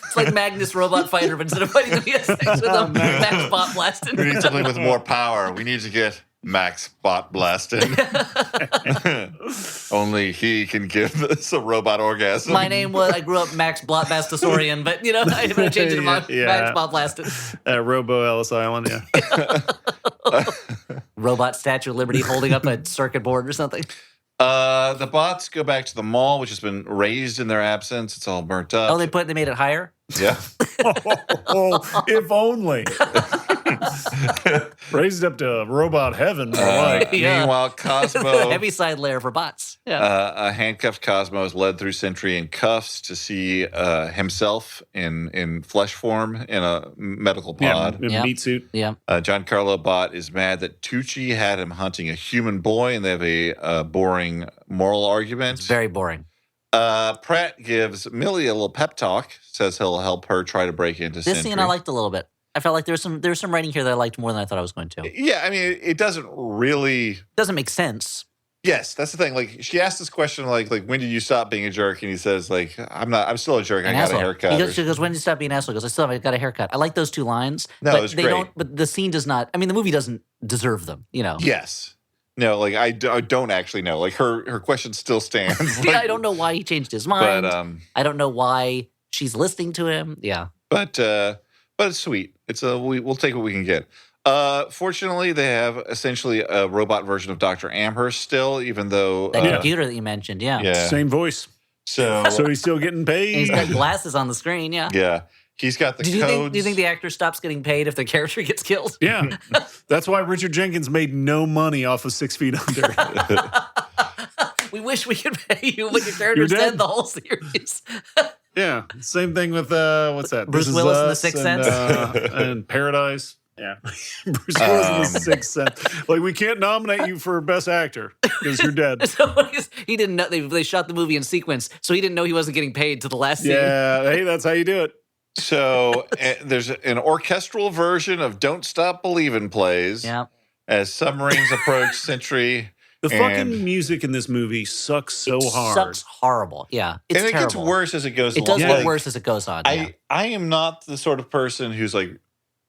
It's like Magnus Robot Fighter, but instead of fighting them, he has sex with them. Max Bot We Blastin. need something with more power. We need to get Max Bot Blasted. Only he can give us a robot orgasm. My name was, I grew up Max Blotbastasorian, but, I'm going to change it to Max Bot Blasted. Robo Ellis Island, yeah. Robot Statue of Liberty holding up a circuit board or something. The bots go back to the mall, which has been raised in their absence. It's all burnt up. Oh, they made it higher? Yeah. If only. Raised up to robot heaven. Yeah. Meanwhile, Cosmo, Heaviside layer for bots. Yeah. a handcuffed Cosmo is led through Sentry in cuffs to see himself in flesh form in a medical pod. In a meat suit. Yeah. Giancarlo Bot is mad that Tucci had him hunting a human boy, and they have a boring moral argument. It's very boring. Pratt gives Millie a little pep talk, says he'll help her try to break into This Sentry. scene I liked a little bit. I felt like there's some writing here that I liked more than I thought I was going to. Yeah, I mean, it doesn't really... Doesn't make sense. Yes, that's the thing. Like, she asked this question, like, when did you stop being a jerk? And he says, like, I'm still a jerk. I got a haircut. She goes, when did you stop being an asshole? He goes, I got a haircut. I like those two lines. No, but it was they great. don't. But the scene does not. I mean, the movie doesn't deserve them. Yes. No, like, I don't actually know. Like, her question still stands. Like, I don't know why he changed his mind. But, I don't know why she's listening to him. Yeah. But it's sweet. We'll take what we can get. Fortunately, they have essentially a robot version of Dr. Amherst still, even though That computer that you mentioned, yeah. Same voice. So he's still getting paid. And he's got glasses on the screen, yeah. Yeah. He's got the codes. Do you think the actor stops getting paid if their character gets killed? Yeah. That's why Richard Jenkins made no money off of 6 Feet Under. We wish we could pay you, but your character's You're dead. dead the whole series. Yeah. Same thing with, what's that? Bruce This Is Willis in The Us Sixth and, Sense. And Paradise. Yeah. Bruce Willis in The Sixth Sense. Like, we can't nominate you for Best Actor because you're dead. So he didn't know they shot the movie in sequence, so he didn't know he wasn't getting paid to the last scene. Yeah. Hey, that's how you do it. So there's an orchestral version of Don't Stop Believin' plays Yeah. as submarines approach Sentry. The fucking music in this movie sucks so hard. Sucks horrible. Yeah. It's and it terrible. gets worse as it goes It along. does get worse as it goes on. Yeah. I am not the sort of person who's like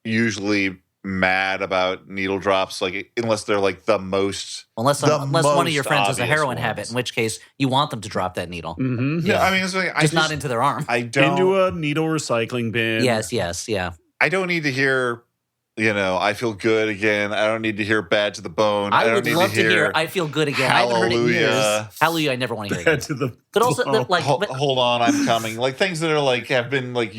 usually mad about needle drops, like unless they're like the most. Unless one of your friends has a obvious heroin ones. habit, in which case you want them to drop that needle. Mm-hmm. Yeah, I mean, it's like, Just not into their arm. I don't. Into a needle recycling bin. Yes, yeah. I don't need to hear. I feel good again. I don't need to hear bad to the bone. I don't would need love to hear hear I feel good again. I haven't heard it in years. Hallelujah. Hallelujah, I never want to hear Bad it. to the But also, bone. Hold on, I'm coming. Like things that are like have been like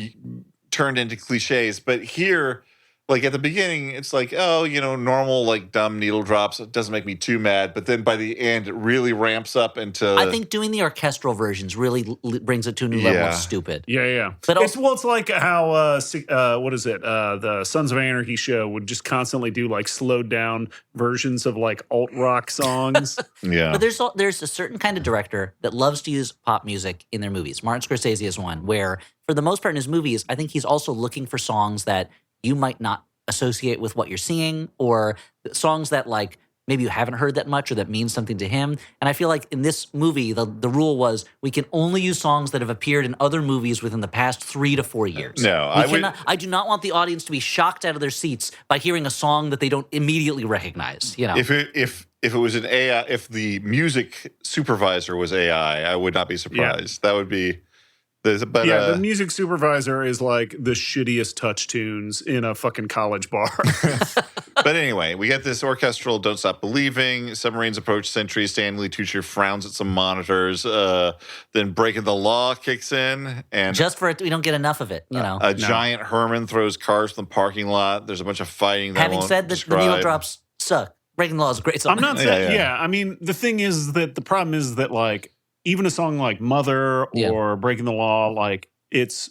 turned into cliches. But here, like at the beginning, it's like, oh, normal like dumb needle drops. It doesn't make me too mad. But then by the end, it really ramps up into. I think doing the orchestral versions really brings it to a new level of stupid. Yeah. But It's like how what is it? The Sons of Anarchy show would just constantly do like slowed down versions of like alt rock songs. Yeah. But there's a certain kind of director that loves to use pop music in their movies. Martin Scorsese is one where, for the most part in his movies, I think he's also looking for songs that you might not associate with what you're seeing, or songs that like maybe you haven't heard that much or that means something to him. And I feel like in this movie, the rule was we can only use songs that have appeared in other movies within the past 3 to 4 years. No, I do not want the audience to be shocked out of their seats by hearing a song that they don't immediately recognize. If it was an AI, if the music supervisor was AI, I would not be surprised. That would be. The music supervisor is like the shittiest touch tunes in a fucking college bar. But anyway, we get this orchestral Don't Stop Believing. Submarines approach Sentry. Stanley Tucci frowns at some monitors. Then Breaking the Law kicks in. And Just for it, we don't get enough of it, a giant Herman throws cars from the parking lot. There's a bunch of fighting that Having said that, the needle drops suck. Breaking the Law is a great song. I'm not saying, I mean, the thing is that the problem is that like, even a song like Mother or Breaking the Law, like it's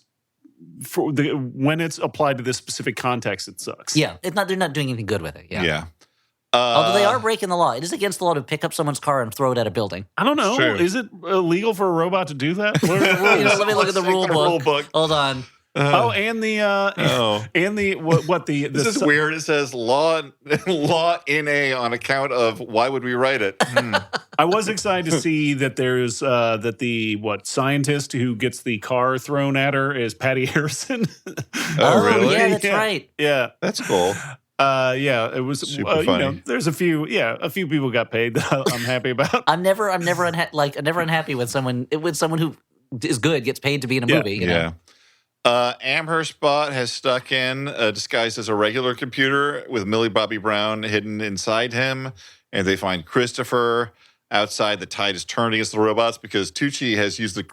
when it's applied to this specific context, it sucks. Yeah, they're not doing anything good with it. Yeah. Although they are breaking the law. It is against the law to pick up someone's car and throw it at a building. I don't know. Is it illegal for a robot to do that? What are the rules? Let me look at the rule book. Hold on. And the this is weird. It says law NA on account of why would we write it? I was excited to see that there's that the scientist who gets the car thrown at her is Patty Harrison. Oh, really? Yeah, that's right. Yeah, that's cool. Yeah, it was Super funny. there's a few people got paid that I'm happy about. I'm never unhappy with someone who is good gets paid to be in a movie. You know? Amherst Bot has stuck in disguised as a regular computer with Millie Bobby Brown hidden inside him, and they find Christopher outside. The tide is turning against the robots because Tucci has used the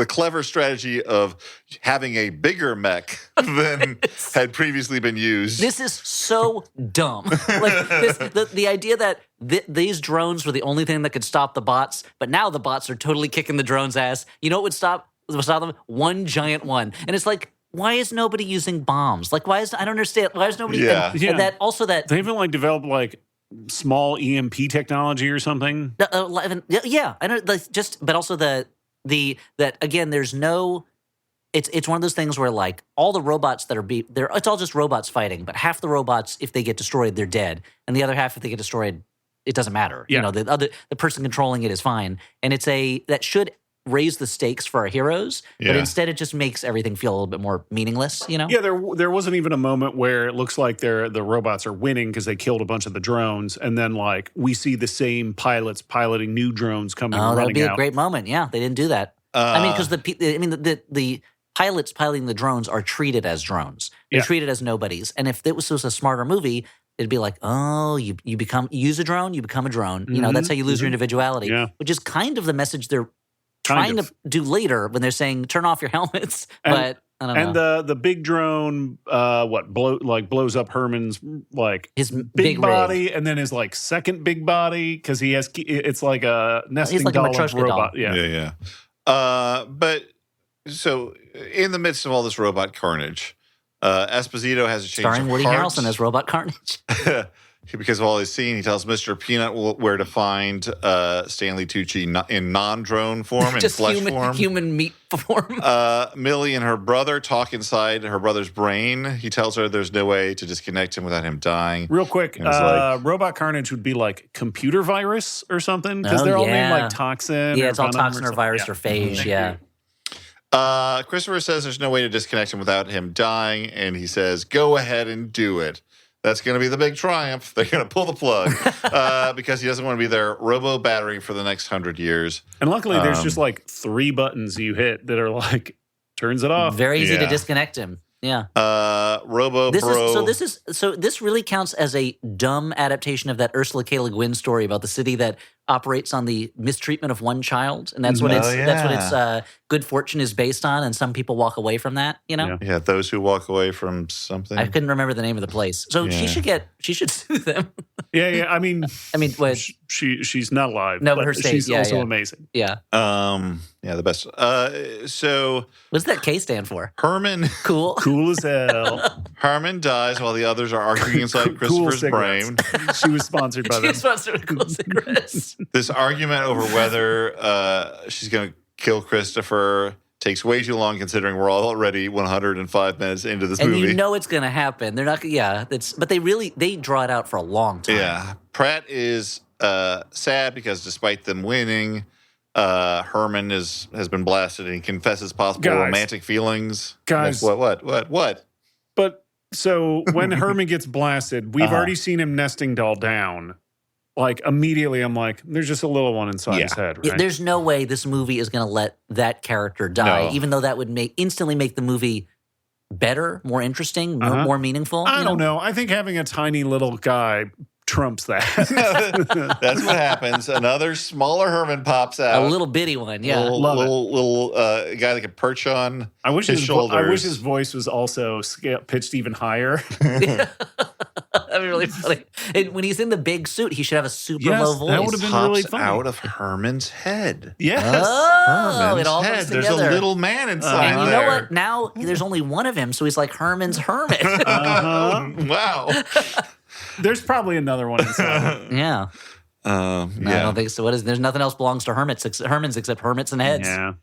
clever strategy of having a bigger mech than had previously been used. This is so dumb. The idea that these drones were the only thing that could stop the bots, but now the bots are totally kicking the drones' ass. You know what would stop them? One giant one. And it's like, why is nobody using bombs? Like, I don't understand. Why is nobody? And that also that they haven't developed small EMP technology or something. Yeah, I know. But also that again, there's no. It's one of those things where all the robots that it's all just robots fighting. But half the robots, if they get destroyed, they're dead, and the other half, if they get destroyed, it doesn't matter. Yeah. The person controlling it is fine, and that should raise the stakes for our heroes, but instead it just makes everything feel a little bit more meaningless, Yeah, there wasn't even a moment where it looks like the robots are winning because they killed a bunch of the drones, and then we see the same pilots piloting new drones coming. Oh, that would be out. a great moment. Yeah, they didn't do that. Because the pilots piloting the drones are treated as drones. They're treated as nobodies, and if this was a smarter movie, it'd be like, oh, you use a drone, you become a drone. Mm-hmm. That's how you lose your individuality, which is kind of the message they're trying to do later when they're saying turn off your helmets, but I don't know. And the big drone, blows up Herman's his big body, rig. And then his second big body because it's like a nesting doll of robot. Doll. Yeah. But so in the midst of all this robot carnage, Esposito has a change starring of Woody heart. Harrelson as Robot Carnage. Because of all he's seen, he tells Mr. Peanut where to find Stanley Tucci in non-drone form, in flesh form. Human meat form. Millie and her brother talk inside her brother's brain. He tells her there's no way to disconnect him without him dying. Real quick, Robot Carnage would be computer virus or something? Because they're all named toxin. Yeah, it's all toxin or virus or phage, Christopher says there's no way to disconnect him without him dying, and he says, go ahead and do it. That's going to be the big triumph. They're going to pull the plug because he doesn't want to be their robo battery for the next 100 years. And luckily, there's just 3 buttons you hit that are turns it off. Very easy to disconnect him. Yeah. Robo this Bro. This really counts as a dumb adaptation of that Ursula K. Le Guin story about the city that operates on the mistreatment of one child, and that's what its good fortune is based on. And some people walk away from that. Yeah, those who walk away from something. I couldn't remember the name of the place, so she should sue them. Yeah. I mean, what? She's not alive. No, but her state. She's also amazing. Yeah. Yeah, the best. So what's that K stand for? Herman. Cool. Cool as hell. Herman dies while the others are arguing inside Christopher's brain. She was sponsored by them. She was sponsored with Cool Cigarettes. This argument over whether she's going to kill Christopher takes way too long, considering we're already 105 minutes into this movie. And you know it's going to happen. They're not. Yeah, but they draw it out for a long time. Yeah, Pratt is sad because despite them winning, Herman has been blasted and he confesses possible romantic feelings. Guys, what? But so when Herman gets blasted, we've already seen him nesting doll down. Immediately, I'm there's just a little one inside his head, right? There's no way this movie is going to let that character die, even though that would instantly make the movie better, more interesting, more meaningful. I don't know. I think having a tiny little guy trumps that. That's what happens. Another smaller Herman pops out. A little bitty one, yeah. Little guy that can perch on his shoulders. I wish his voice was also pitched even higher. That'd be really funny. And when he's in the big suit, he should have a super low voice. That would have been really funny. Out of Herman's head. Yes. Oh, it all comes There's together. a little man inside and you there. know what? Now there's only one of him, so he's like Herman's hermit. Wow. There's probably another one inside. Yeah. I don't think so. There's nothing else belongs to Hermans except hermits and heads. Yeah.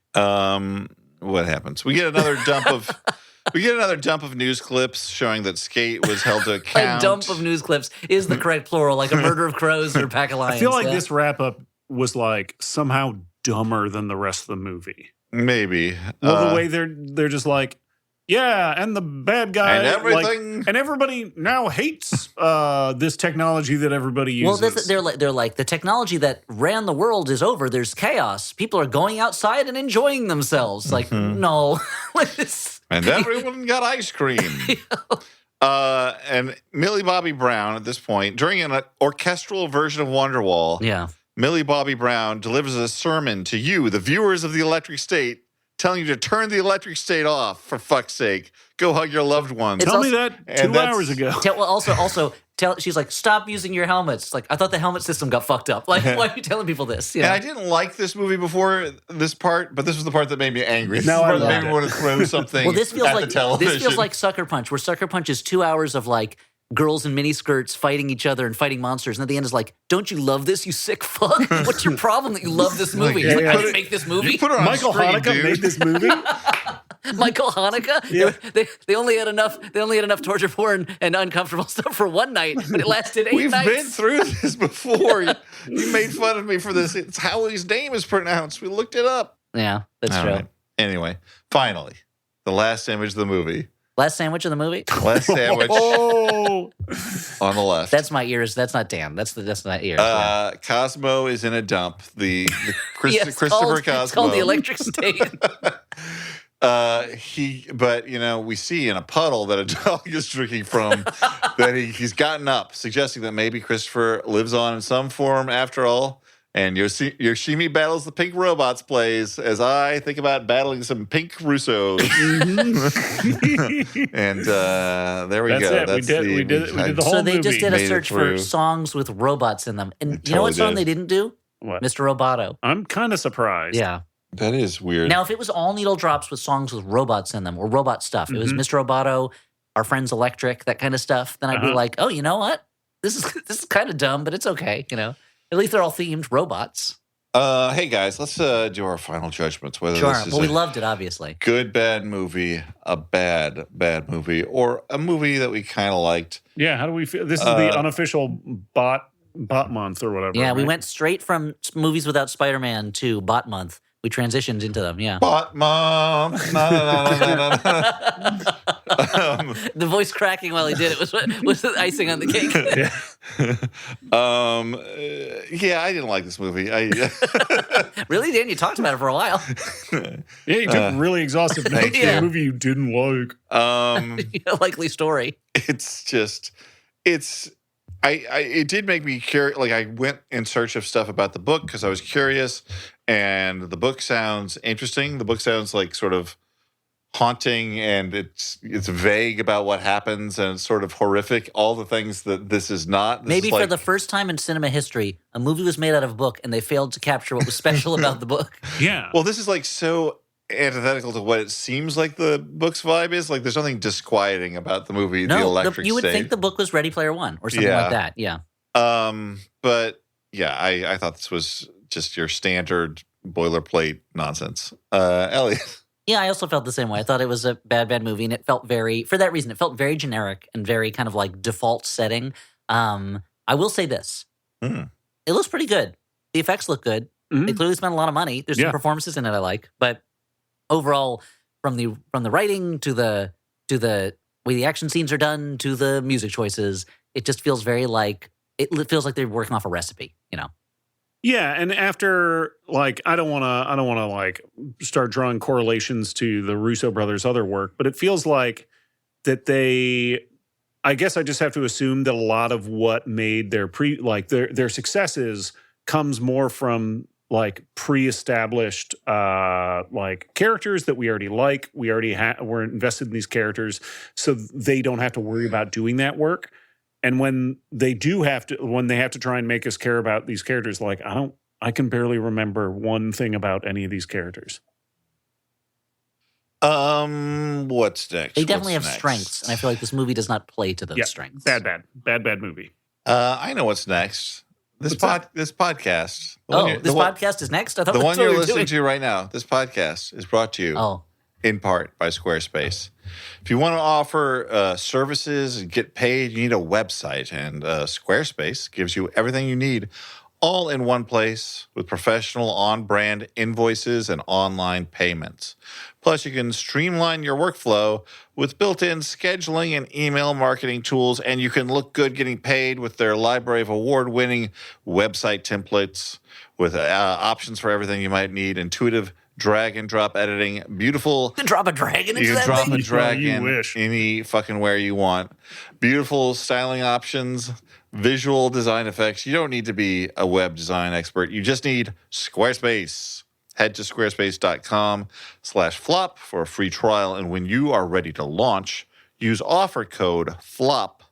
What happens? We get another dump of news clips showing that Skate was held to account. A dump of news clips is the correct plural, like a murder of crows or a pack of lions. I feel like this wrap up was somehow dumber than the rest of the movie. Maybe. Well, the way they're just Yeah, and the bad guy and everything, and everybody now hates this technology that everybody uses. Well, they're like the technology that ran the world is over. There's chaos. People are going outside and enjoying themselves. Like no, like this. And everyone got ice cream. And Millie Bobby Brown at this point, during an orchestral version of Wonderwall, Millie Bobby Brown delivers a sermon to you, the viewers of the Electric State, telling you to turn the electric state off, for fuck's sake. Go hug your loved ones. Tell me that 2 hours ago. She's like, stop using your helmets. Like, I thought the helmet system got fucked up. Like, why are you telling people this? And I didn't like this movie before this part, but this was the part that made me angry. Now I made me want to throw something well, this feels at like the television. This feels like Sucker Punch, where Sucker Punch is 2 hours of like girls in miniskirts fighting each other and fighting monsters, and at the end is like, don't you love this, you sick fuck? What's your problem that you love this movie? I didn't make this movie. You put it on Michael screen, Haneke dude. made this movie. Michael Haneke? Yeah. They only had enough torture porn and uncomfortable stuff for one night, but it lasted 8 nights. We've been through this before. You made fun of me for this. It's how his name is pronounced. We looked it up. Yeah, that's All true. right. Anyway, finally, the last image of the movie. Last sandwich of the movie? Last sandwich Oh, on the left. That's my ears. That's not Dan. That's not ears. Cosmo is in a dump. The Yes, Christopher Cosmo. It's called the Electric State. But we see in a puddle that a dog is drinking from that he's gotten up, suggesting that maybe Christopher lives on in some form after all. And Yoshimi battles the pink robots plays as I think about battling some pink Russos. And there we go. It. We did the whole So they movie. just did a Made it search for through. songs with robots in them. And you Totally know what song did. they didn't do? What? Mr. Roboto. I'm kind of surprised. Yeah. That is weird. Now, if it was all needle drops with songs with robots in them or robot stuff, it was Mr. Roboto, Our Friends Electric, that kind of stuff, then I'd be like, oh, you know what? This is kind of dumb, but it's okay. At least they're all themed robots. Hey guys, let's do our final judgments. Whether Sure. this is Well, we a loved it, obviously. good bad movie, a bad movie, or a movie that we kind of liked. Yeah, how do we feel? This is the unofficial bot month or whatever. Yeah, we right? went straight from movies without Spider-Man to Bot Month. We transitioned into them, yeah. Bot mom. The voice cracking while he did it was the icing on the cake. Yeah, I didn't like this movie. Really, Dan? You talked about it for a while. Yeah, you took really exhaustive notes for you. a movie you didn't like. Likely story. It did make me curious. Like, I went in search of stuff about the book because I was curious, and the book sounds interesting. The book sounds like sort of haunting, and it's vague about what happens, and it's sort of horrific. All the things that this is not. Maybe for the first time in cinema history, a movie was made out of a book, and they failed to capture what was special about the book. Yeah. Well, this is like so antithetical to what it seems like the book's vibe is. Like, there's nothing disquieting about the movie, The Electric you would State. think the book was Ready Player One or something like that. Yeah. But yeah, I thought this was just your standard boilerplate nonsense. Elliot. Yeah, I also felt the same way. I thought it was a bad movie, and it felt for that reason, it felt very generic and very kind of like default setting. I will say this. It looks pretty good. The effects look good. They clearly spent a lot of money. There's some performances in it I like, but overall, from the writing to the way the action scenes are done to the music choices, it just feels very like it feels like they're working off a recipe, Yeah, and after I don't want to start drawing correlations to the Russo brothers' other work, but it feels like that I guess I just have to assume that a lot of what made their their successes comes more from pre-established characters that we already like. We already we're invested in these characters, so they don't have to worry about doing that work. And when they have to try and make us care about these characters, I can barely remember one thing about any of these characters. What's next? They definitely have strengths, and I feel like this movie does not play to those strengths. Bad movie. I know what's next. This podcast. This podcast is next? I thought the that's one what you're we were listening doing. to right now. This podcast is brought to you in part by Squarespace. If you want to offer services and get paid, you need a website, and Squarespace gives you everything you need all in one place with professional on-brand invoices and online payments. Plus, you can streamline your workflow with built-in scheduling and email marketing tools, and you can look good getting paid with their library of award-winning website templates with options for everything you might need, intuitive drag and drop editing, beautiful. You can drop a dragon into You that can drop thing? a drag You in wish. any fucking where you want. Beautiful styling options, visual design effects. You don't need to be a web design expert. You just need Squarespace. Head to squarespace.com/flop for a free trial. And when you are ready to launch, use offer code FLOP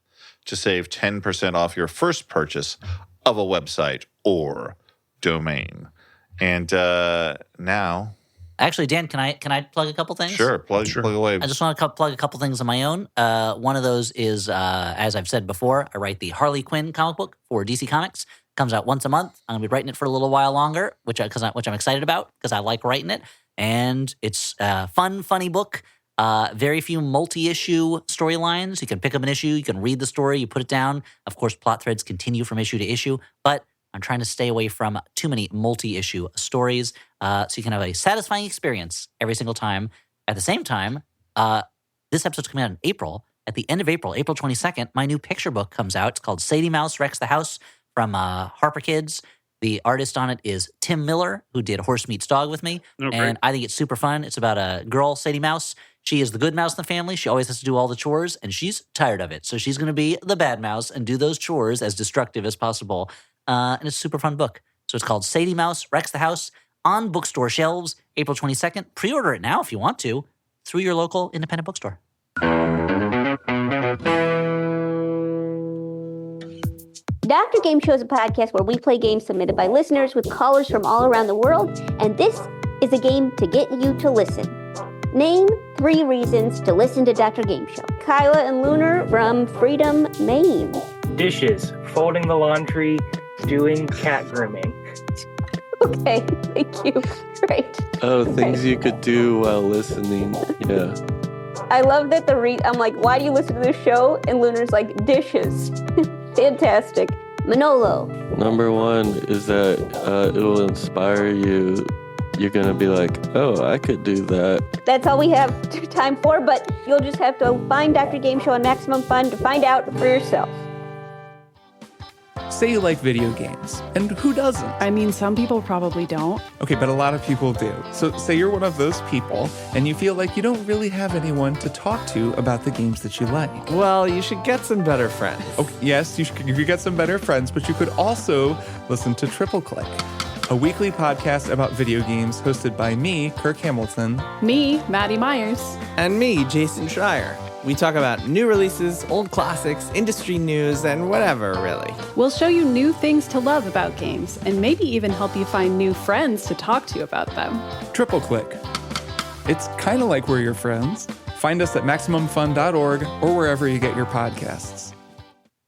to save 10% off your first purchase of a website or domain. And now... Actually, Dan, can I plug a couple things? Sure, plug away. I just want to plug a couple things of my own. One of those is, as I've said before, I write the Harley Quinn comic book for DC Comics. Comes out once a month. I'm gonna be writing it for a little while longer, which I'm excited about because I like writing it, and it's a funny book. Very few multi-issue storylines. You can pick up an issue, you can read the story, you put it down. Of course, plot threads continue from issue to issue, but I'm trying to stay away from too many multi-issue stories, so you can have a satisfying experience every single time. At the same time, this episode's coming out in April. At the end of April, April 22nd, my new picture book comes out. It's called Sadie Mouse Wrecks the House from Harper Kids. The artist on it is Tim Miller, who did Horse Meets Dog with me. Okay. And I think it's super fun. It's about a girl, Sadie Mouse. She is the good mouse in the family. She always has to do all the chores, and she's tired of it. So she's going to be the bad mouse and do those chores as destructive as possible. And it's a super fun book. So it's called Sadie Mouse Wrecks the House on bookstore shelves, April 22nd. Pre-order it now if you want to through your local independent bookstore. Dr. Game Show is a podcast where we play games submitted by listeners with callers from all around the world, and this is a game to get you to listen. Name 3 reasons to listen to Dr. Game Show. Kyla and Lunar from Freedom, Maine. Dishes, folding the laundry, doing cat grooming. Okay, thank you. Great. Oh, things you could do while listening. Yeah. I love that I'm like, why do you listen to this show? And Lunar's like, dishes. Fantastic. Manolo. Number 1 is that it'll inspire you. You're going to be like, oh, I could do that. That's all we have time for, but you'll just have to find Dr. Game Show on Maximum Fun to find out for yourself. Say you like video games, and who doesn't? I mean, some people probably don't. Okay, but a lot of people do. So say you're one of those people, and you feel like you don't really have anyone to talk to about the games that you like. Well, you should get some better friends. Okay, yes, you could get some better friends, but you could also listen to Triple Click, a weekly podcast about video games hosted by me, Kirk Hamilton. Me, Maddie Myers. And me, Jason Schreier. We talk about new releases, old classics, industry news, and whatever, really. We'll show you new things to love about games, and maybe even help you find new friends to talk to about them. Triple Click. It's kind of like we're your friends. Find us at MaximumFun.org or wherever you get your podcasts.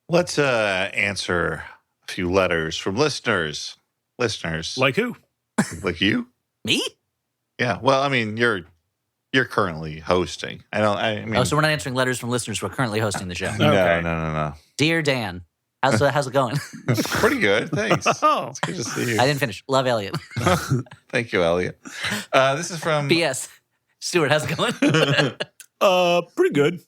Let's answer a few letters from listeners. Listeners. Like who? Like you? Me? Yeah. Well, I mean, you're currently hosting. I mean, So we're not answering letters from listeners who are currently hosting the show. No. Dear Dan, how's it going? Pretty good. Thanks. Oh. It's good to see you. I didn't finish. Love Elliot. Thank you, Elliot. This is from... P.S. Stuart, how's it going? Pretty good.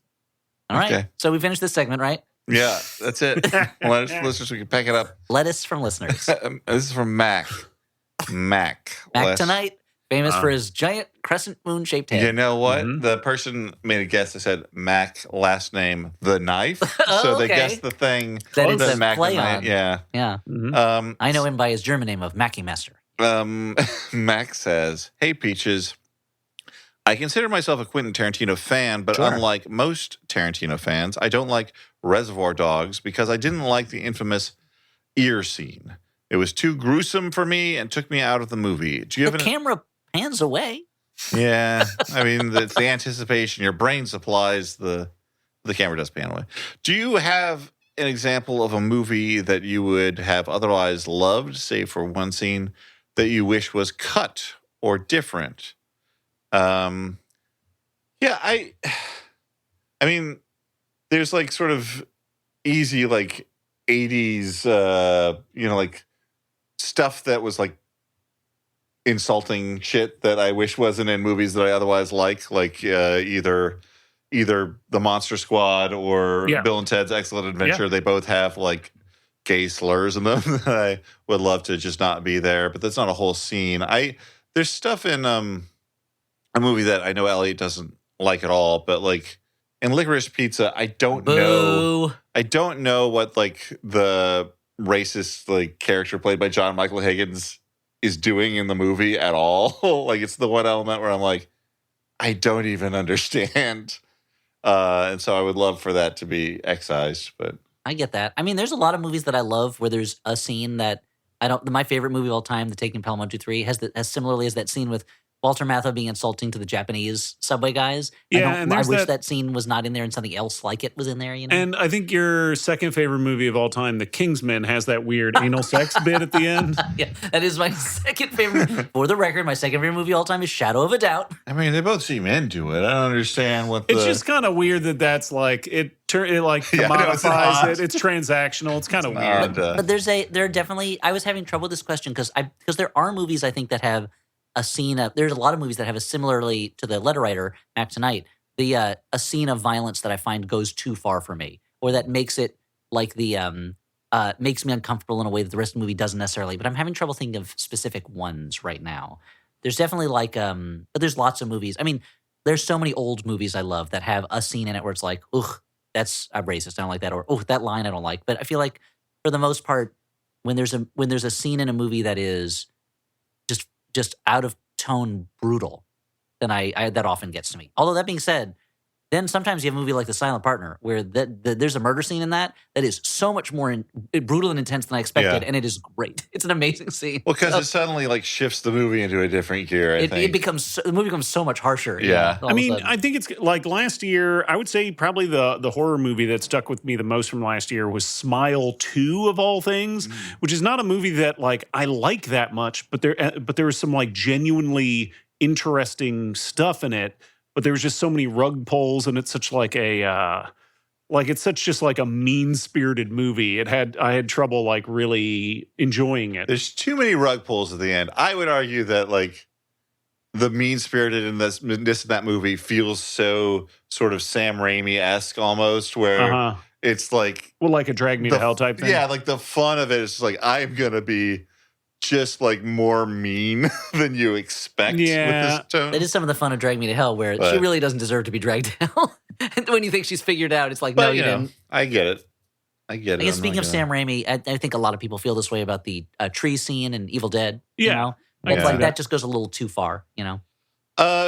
All right. Okay. So we finished this segment, right? Yeah, that's it. Listeners, we can pack it up. Lettuce from listeners. This is from Mac. Mac tonight, famous for his giant crescent moon-shaped head. You know what? Mm-hmm. The person made a guess that said Mac, last name, the knife. So they okay. guessed the thing That it's a Mac play the on. Yeah. Yeah. Mm-hmm. I know him by his German name of Mackie Master. Mac says, "Hey, Peaches. I consider myself a Quentin Tarantino fan, but unlike most Tarantino fans, I don't like Reservoir Dogs because I didn't like the infamous ear scene. It was too gruesome for me and took me out of the movie. Do you have The camera pans away. Yeah, I mean, it's the anticipation. Your brain supplies the camera does pan away. Do you have an example of a movie that you would have otherwise loved, save for one scene, that you wish was cut or different?" Yeah, I mean, there's like sort of easy like 80s, like stuff that was like insulting shit that I wish wasn't in movies that I otherwise like either the Monster Squad or Bill and Ted's Excellent Adventure. They both have like gay slurs in them that I would love to just not be there, but that's not a whole scene. There's stuff in a movie that I know Elliot doesn't like at all, but like in Licorice Pizza, I don't know what like the racist like character played by John Michael Higgins is doing in the movie at all. Like it's the one element where I'm like, I don't even understand. And so I would love for that to be excised, but I get that. I mean, there's a lot of movies that I love where there's a scene that my favorite movie of all time, The Taking Pelham 1, 2, 3, has similarly as that scene with Walter Matthau being insulting to the Japanese subway guys. Yeah, I wish that scene was not in there and something else like it was in there, you know? And I think your second favorite movie of all time, The Kingsman, has that weird anal sex bit at the end. Yeah, that is my second favorite. For the record, my second favorite movie of all time is Shadow of a Doubt. I mean, they both seem into it. I don't understand what It's just kind of weird that's like, it like commodifies it. It's transactional. It's kind of weird. But there are definitely, I was having trouble with this question because there are movies I think that have a scene of, there's a lot of movies that have a similarly to the letter writer Mac Tonight, a scene of violence that I find goes too far for me, or that makes it like makes me uncomfortable in a way that the rest of the movie doesn't necessarily. But I'm having trouble thinking of specific ones right now. There's definitely like, but there's lots of movies. I mean, there's so many old movies I love that have a scene in it where it's like, ugh, I'm racist, I don't like that, or oh, that line I don't like. But I feel like for the most part, when there's a scene in a movie that is just out of tone brutal, then I that often gets to me. Although that being said, then sometimes you have a movie like The Silent Partner where there's a murder scene in that is so much more brutal and intense than I expected, and it is great. It's an amazing scene. Well, because it suddenly like shifts the movie into a different gear. I think the movie becomes so much harsher. Yeah, you know, I mean, I think it's like last year. I would say probably the horror movie that stuck with me the most from last year was Smile 2 of all things, which is not a movie that like I like that much, but there was some like genuinely interesting stuff in it. But there was just so many rug pulls, and it's such like just like a mean-spirited movie. I had trouble like really enjoying it. There's too many rug pulls at the end. I would argue that like the mean-spirited in this in that movie feels so sort of Sam Raimi-esque almost, where it's like like a Drag Me to Hell type thing. Yeah, like the fun of it is like I'm gonna be just like more mean than you expect with this tone. That is some of the fun of Drag Me to Hell, where she really doesn't deserve to be dragged to hell. And when you think she's figured out, it's like, no, you didn't. I get it. I guess speaking of Sam Raimi, I think a lot of people feel this way about the tree scene in Evil Dead. Yeah. You know? That just goes a little too far, you know?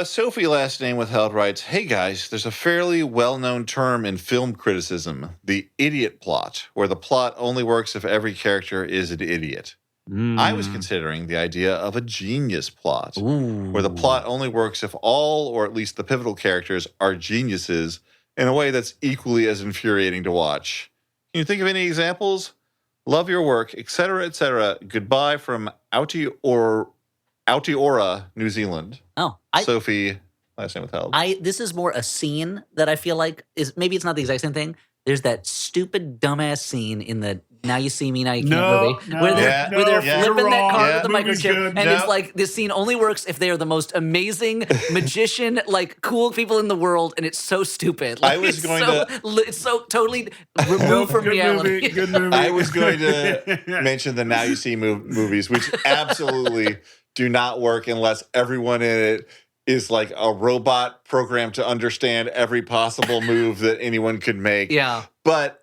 Sophie, last name withheld, writes, "Hey guys, there's a fairly well-known term in film criticism, the idiot plot, where the plot only works if every character is an idiot. I was considering the idea of a genius plot, where the plot only works if all, or at least the pivotal characters, are geniuses in a way that's equally as infuriating to watch. Can you think of any examples? Love your work, etc., etc. Goodbye from Aotearoa, New Zealand." Sophie, last name withheld. This is more a scene that I feel like is, maybe it's not the exact same thing. There's that stupid dumbass scene in the Now You See Me, Now You Can't movie where they're flipping that car with the microchip, and it's like this scene only works if they are the most amazing magician, like cool people in the world, and it's so stupid. Like, it's so totally removed from reality. Good movie. I was going to mention the Now You See movies, which absolutely do not work unless everyone in it is like a robot programmed to understand every possible move that anyone could make. Yeah. But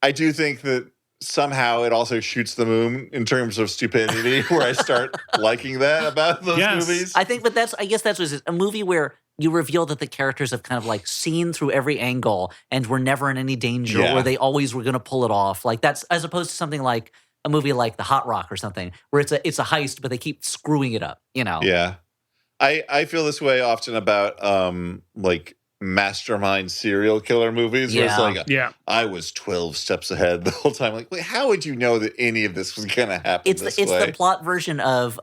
I do think that somehow it also shoots the moon in terms of stupidity, where I start liking that about those movies. I think, but I guess that's what it is. A movie where you reveal that the characters have kind of like seen through every angle and were never in any danger, or they always were going to pull it off. Like that's, as opposed to something like a movie like The Hot Rock or something, where it's a heist, but they keep screwing it up, you know? Yeah. I feel this way often about like mastermind serial killer movies. Where it's like, I was 12 steps ahead the whole time. Like, wait, how would you know that any of this was going to happen? It's the plot version of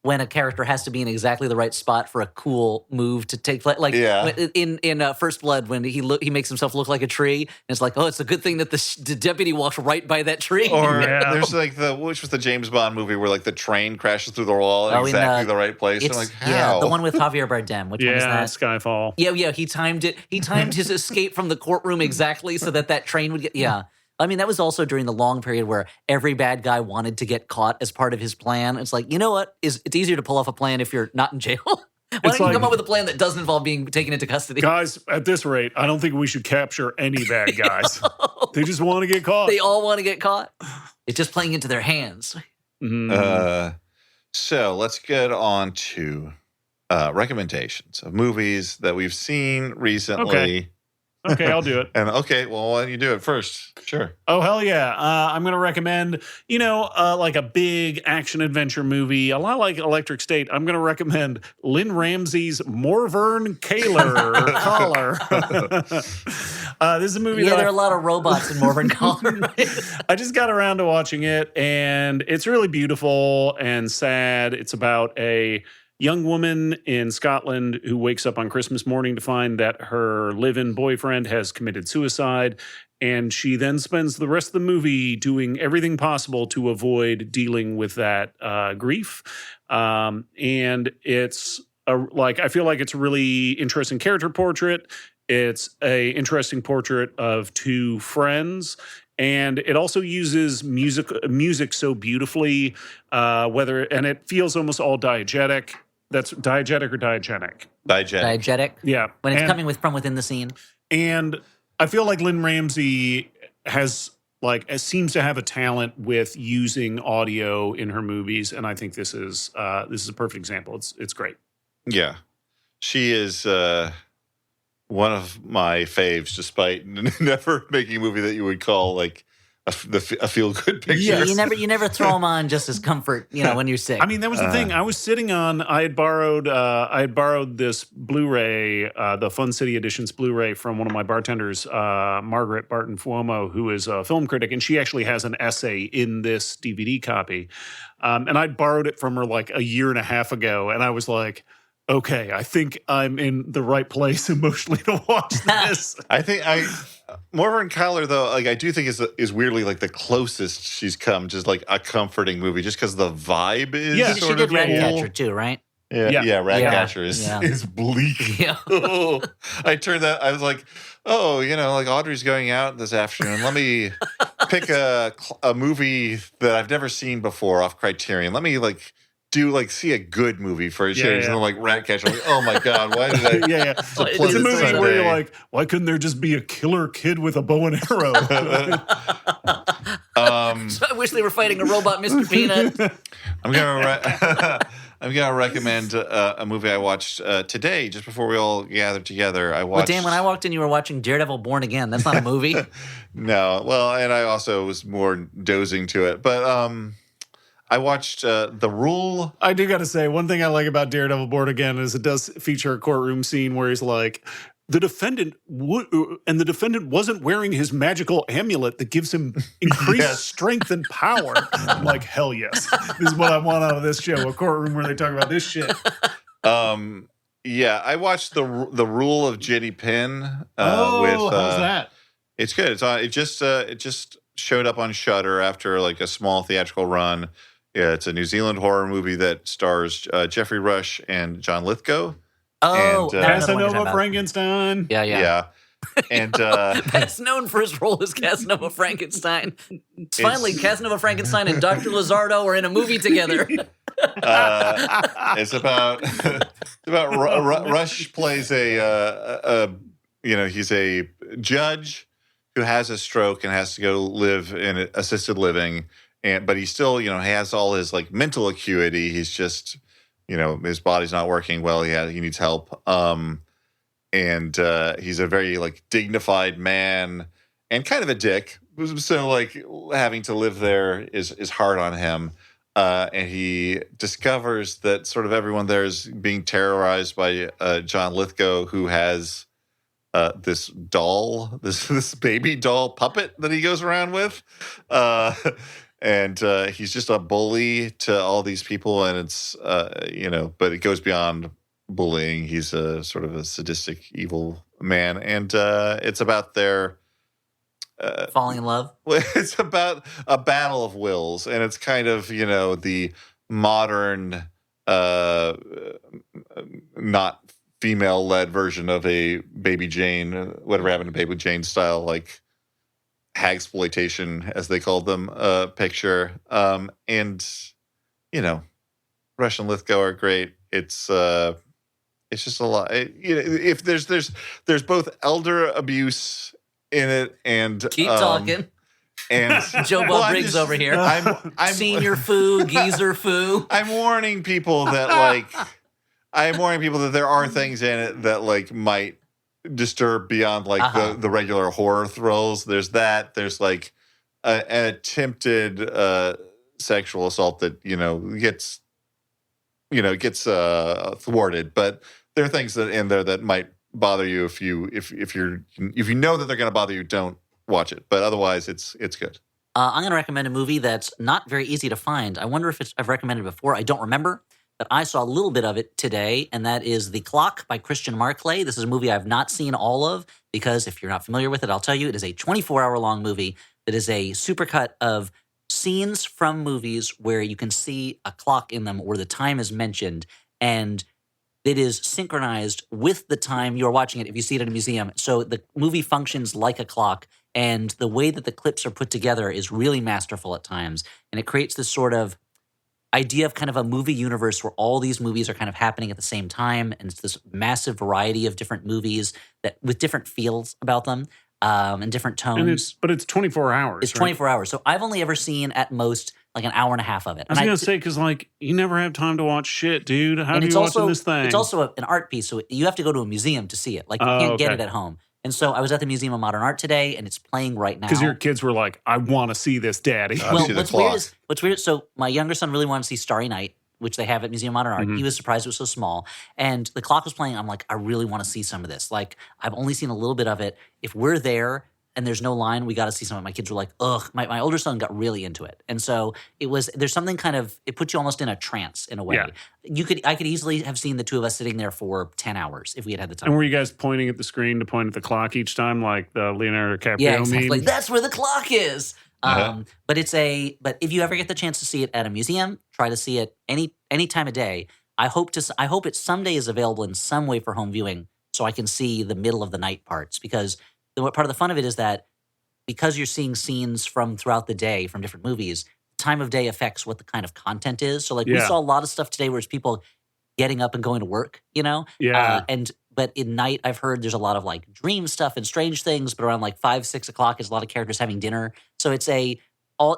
when a character has to be in exactly the right spot for a cool move to take place. Like Yeah. in First Blood, when he makes himself look like a tree, and it's like, oh, it's a good thing that the deputy walks right by that tree. Or Yeah. there's like which was the James Bond movie where like the train crashes through the wall in exactly the right place. I'm like, how? Yeah, the one with Javier Bardem. Which one is that? Skyfall. Yeah. He timed it. He timed his escape from the courtroom exactly so that train would get. Yeah. I mean, that was also during the long period where every bad guy wanted to get caught as part of his plan. It's like, you know what? It's easier to pull off a plan if you're not in jail. Why don't you come up with a plan that doesn't involve being taken into custody? Guys, at this rate, I don't think we should capture any bad guys. They just want to get caught. They all want to get caught. It's just playing into their hands. So let's get on to recommendations of movies that we've seen recently. Okay, I'll do it. And well, why don't you do it first? Sure. Oh, hell yeah. I'm going to recommend, like a big action adventure movie, a lot like Electric State. I'm going to recommend Lynn Ramsey's Morvern Collar. This is a movie there are a lot of robots in Morvern Collar. I just got around to watching it, and it's really beautiful and sad. It's about a young woman in Scotland who wakes up on Christmas morning to find that her live-in boyfriend has committed suicide, and she then spends the rest of the movie doing everything possible to avoid dealing with that grief. And it's I feel like it's a really interesting character portrait. It's a interesting portrait of two friends. And it also uses music so beautifully, and it feels almost all diegetic. That's diegetic or diegenic? Diegetic. Yeah. When it's coming from within the scene. And I feel like Lynn Ramsey seems to have a talent with using audio in her movies, and I think this is a perfect example. It's great. Yeah. She is one of my faves, despite never making a movie that you would call like a feel-good picture. Yeah, you never throw them on just as comfort, when you're sick. I mean, that was the thing. I was sitting on. I had borrowed this Blu-ray, the Fun City Editions Blu-ray from one of my bartenders, Margaret Barton Fuomo, who is a film critic, and she actually has an essay in this DVD copy. And I'd borrowed it from her like a year and a half ago, and I was like, okay, I think I'm in the right place emotionally to watch this. I think Morvern Collar, though, like I do think is weirdly like the closest she's come, just like a comforting movie, just because the vibe is. Yeah, sort she did of Ratcatcher too, right? Yeah, Ratcatcher is bleak. Yeah. I turned that. I was like, like Audrey's going out this afternoon. Let me pick a movie that I've never seen before off Criterion. Let me see a good movie for a change. And then like Ratcatcher, I'm like, oh my God, why did I? Yeah. It's a movie where you're like, why couldn't there just be a killer kid with a bow and arrow? So I wish they were fighting a robot, Mr. Peanut. I'm gonna recommend a movie I watched today, just before we all gathered together. I watched. But Dan, when I walked in, you were watching Daredevil: Born Again. That's not a movie. No, well, and I also was more dozing to it, but I watched The Rule. I do got to say, one thing I like about Daredevil Born Again is it does feature a courtroom scene where he's like, the defendant wasn't wearing his magical amulet that gives him increased strength and power. I'm like, hell yes. This is what I want out of this show, a courtroom where they talk about this shit. Yeah, I watched the Rule of Jenny Pin. How's that? It's good. It just showed up on Shudder after like a small theatrical run. Yeah, it's a New Zealand horror movie that stars Jeffrey Rush and John Lithgow. Oh, and, Casanova Frankenstein. Yeah. And best known for his role as Casanova Frankenstein. Finally, Casanova Frankenstein and Dr. Lizardo are in a movie together. It's about Rush plays he's a judge who has a stroke and has to go live in assisted living, but he still has all his like mental acuity. He's just his body's not working well. He needs help. And he's a very like dignified man and kind of a dick. So like having to live there is hard on him. And he discovers that sort of everyone there is being terrorized by John Lithgow, who has this doll, this baby doll puppet that he goes around with. and he's just a bully to all these people, and it's but it goes beyond bullying. He's a sort of a sadistic, evil man, and it's about their falling in love. It's about a battle of wills, and it's kind of the modern, not female-led version of a Baby Jane, whatever happened to Baby Jane style, like hagsploitation, as they called them, picture. And Rush and Lithgow are great. It's just a lot. If there's both elder abuse in it and keep talking. And Joe Bob Briggs over here. I'm senior foo, geezer foo. I'm warning people that there are things in it that might disturb beyond the regular horror thrills. There's that. There's an attempted sexual assault that gets thwarted. But there are things that in there that might bother you if you know that they're going to bother you. Don't watch it. But otherwise, it's good. I'm going to recommend a movie that's not very easy to find. I wonder if I've recommended it before. I don't remember. But I saw a little bit of it today, and that is The Clock by Christian Marclay. This is a movie I've not seen all of, because if you're not familiar with it, I'll tell you, it is a 24-hour-long movie that is a supercut of scenes from movies where you can see a clock in them where the time is mentioned, and it is synchronized with the time you're watching it if you see it at a museum. So the movie functions like a clock, and the way that the clips are put together is really masterful at times, and it creates this sort of idea of kind of a movie universe where all these movies are kind of happening at the same time, and it's this massive variety of different movies that with different feels about them and different tones. But it's 24 hours. It's 24 hours. So I've only ever seen at most like an hour and a half of it. I was going to say, because you never have time to watch shit, dude. How do you watch this thing? It's also an art piece, so you have to go to a museum to see it. You can't get it at home. And so I was at the Museum of Modern Art today, and it's playing right now. Because your kids were like, I want to see this, Daddy. What's weird, so my younger son really wanted to see Starry Night, which they have at Museum of Modern Art. He was surprised it was so small. And the clock was playing. I'm like, I really want to see some of this. I've only seen a little bit of it. If we're there and there's no line, we got to see some of it. My kids were like, ugh. My older son got really into it. And so there's something it puts you almost in a trance in a way. Yeah. I could easily have seen the two of us sitting there for 10 hours if we had the time. And were you guys pointing at the screen to point at the clock each time, like the Leonardo DiCaprio Yeah, exactly. meme? That's where the clock is. But if you ever get the chance to see it at a museum, try to see it any time of day. I hope it someday is available in some way for home viewing, so I can see the middle of the night parts, because part of the fun of it is that because you're seeing scenes from throughout the day from different movies, time of day affects what the kind of content is. So we saw a lot of stuff today where it's people getting up and going to work, Yeah. But in night, I've heard there's a lot of dream stuff and strange things, but around 5, 6 o'clock is a lot of characters having dinner. So it's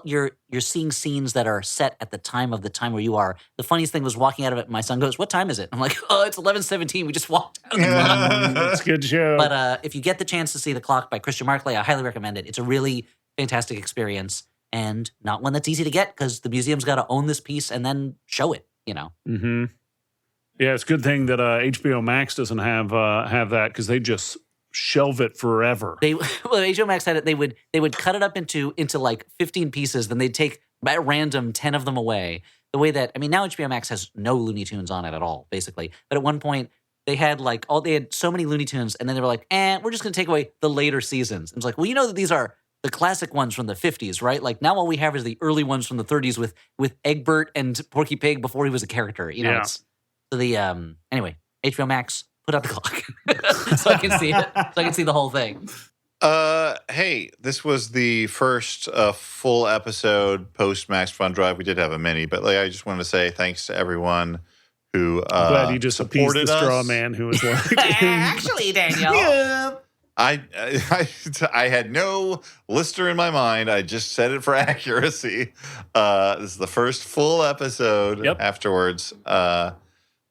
you're seeing scenes that are set at the time where you are. The funniest thing was walking out of it, my son goes, "What time is it?" I'm like, "Oh, it's 11:17. We just walked out." That's a good show. But if you get the chance to see The Clock by Christian Marclay, I highly recommend it. It's a really fantastic experience, and not one that's easy to get, because the museum's got to own this piece and then show it, Mm-hmm. Yeah, it's a good thing that HBO Max doesn't have that, because they just shelve it forever. HBO Max had it. They would cut it up into 15 pieces, then they'd take at random 10 of them away. The way that now HBO Max has no Looney Tunes on it at all, basically. But at one point they had they had so many Looney Tunes, and then they were like, we're just going to take away the later seasons. And it's like, well, that these are the classic ones from the 50s, right? Now all we have is the early ones from the 30s with Egbert and Porky Pig before he was a character. Yeah. Anyway, HBO Max, put up the clock so I can see it. So I can see the whole thing. Hey, this was the first full episode post Max Fun Drive. We did have a mini, but I just wanted to say thanks to everyone who glad you just appeased the straw man who was like, actually, Daniel. Yeah. I had no lister in my mind. I just said it for accuracy. This is the first full episode. Yep. Afterwards.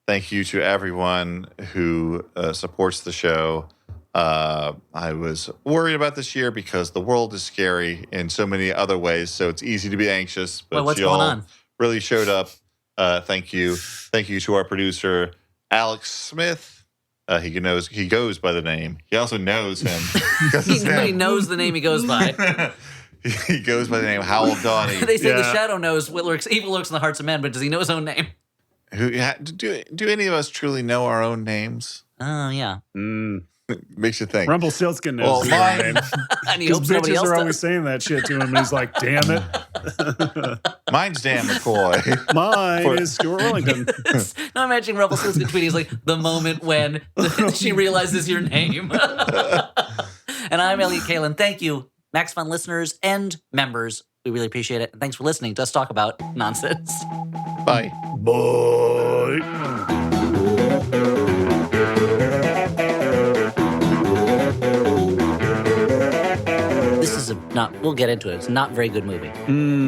Thank you to everyone who supports the show. I was worried about this year because the world is scary in so many other ways, so it's easy to be anxious. But what's going on? Really showed up. Thank you. Thank you to our producer, Alex Smith. He goes by the name. He also knows him. He knows the name he goes by. He goes by the name Howl Donnie. They say the shadow knows what evil lurks in the hearts of men, but does he know his own name? Do any of us truly know our own names? Oh, yeah. Makes you think. Rumpelstiltskin knows his own name. And he Because hopes nobody bitches else are always does. saying that shit to him, and he's like, damn it. Mine's Dan McCoy. Mine is Stuart Wellington. Now I'm imagining Rumpelstiltskin tweeting. He's like, the moment when she realizes your name. And I'm Elliot Kalin. Thank you, Max Fun listeners and members. We really appreciate it. And thanks for listening to us talk about nonsense. Bye. Bye. We'll get into it. It's not a very good movie.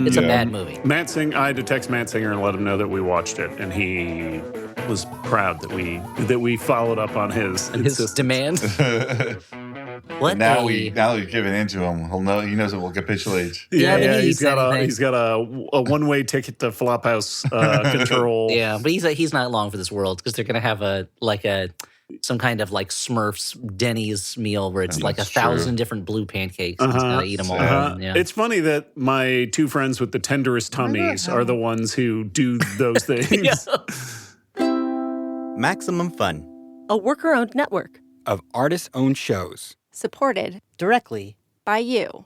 It's a bad movie. I had to text Matt Singer and let him know that we watched it, and he was proud that we followed up on his demand. Now we've given in to him. He knows it will capitulate. He's got a one-way ticket to Flophouse control. Yeah, but he's not long for this world because they're going to have some kind of like Smurfs Denny's meal where it's like 1,000 different blue pancakes. He's got to eat them all. Yeah. It's funny that my two friends with the tenderest tummies are the ones who do those things. Maximum Fun, a worker-owned network of artist-owned shows. supported directly by you.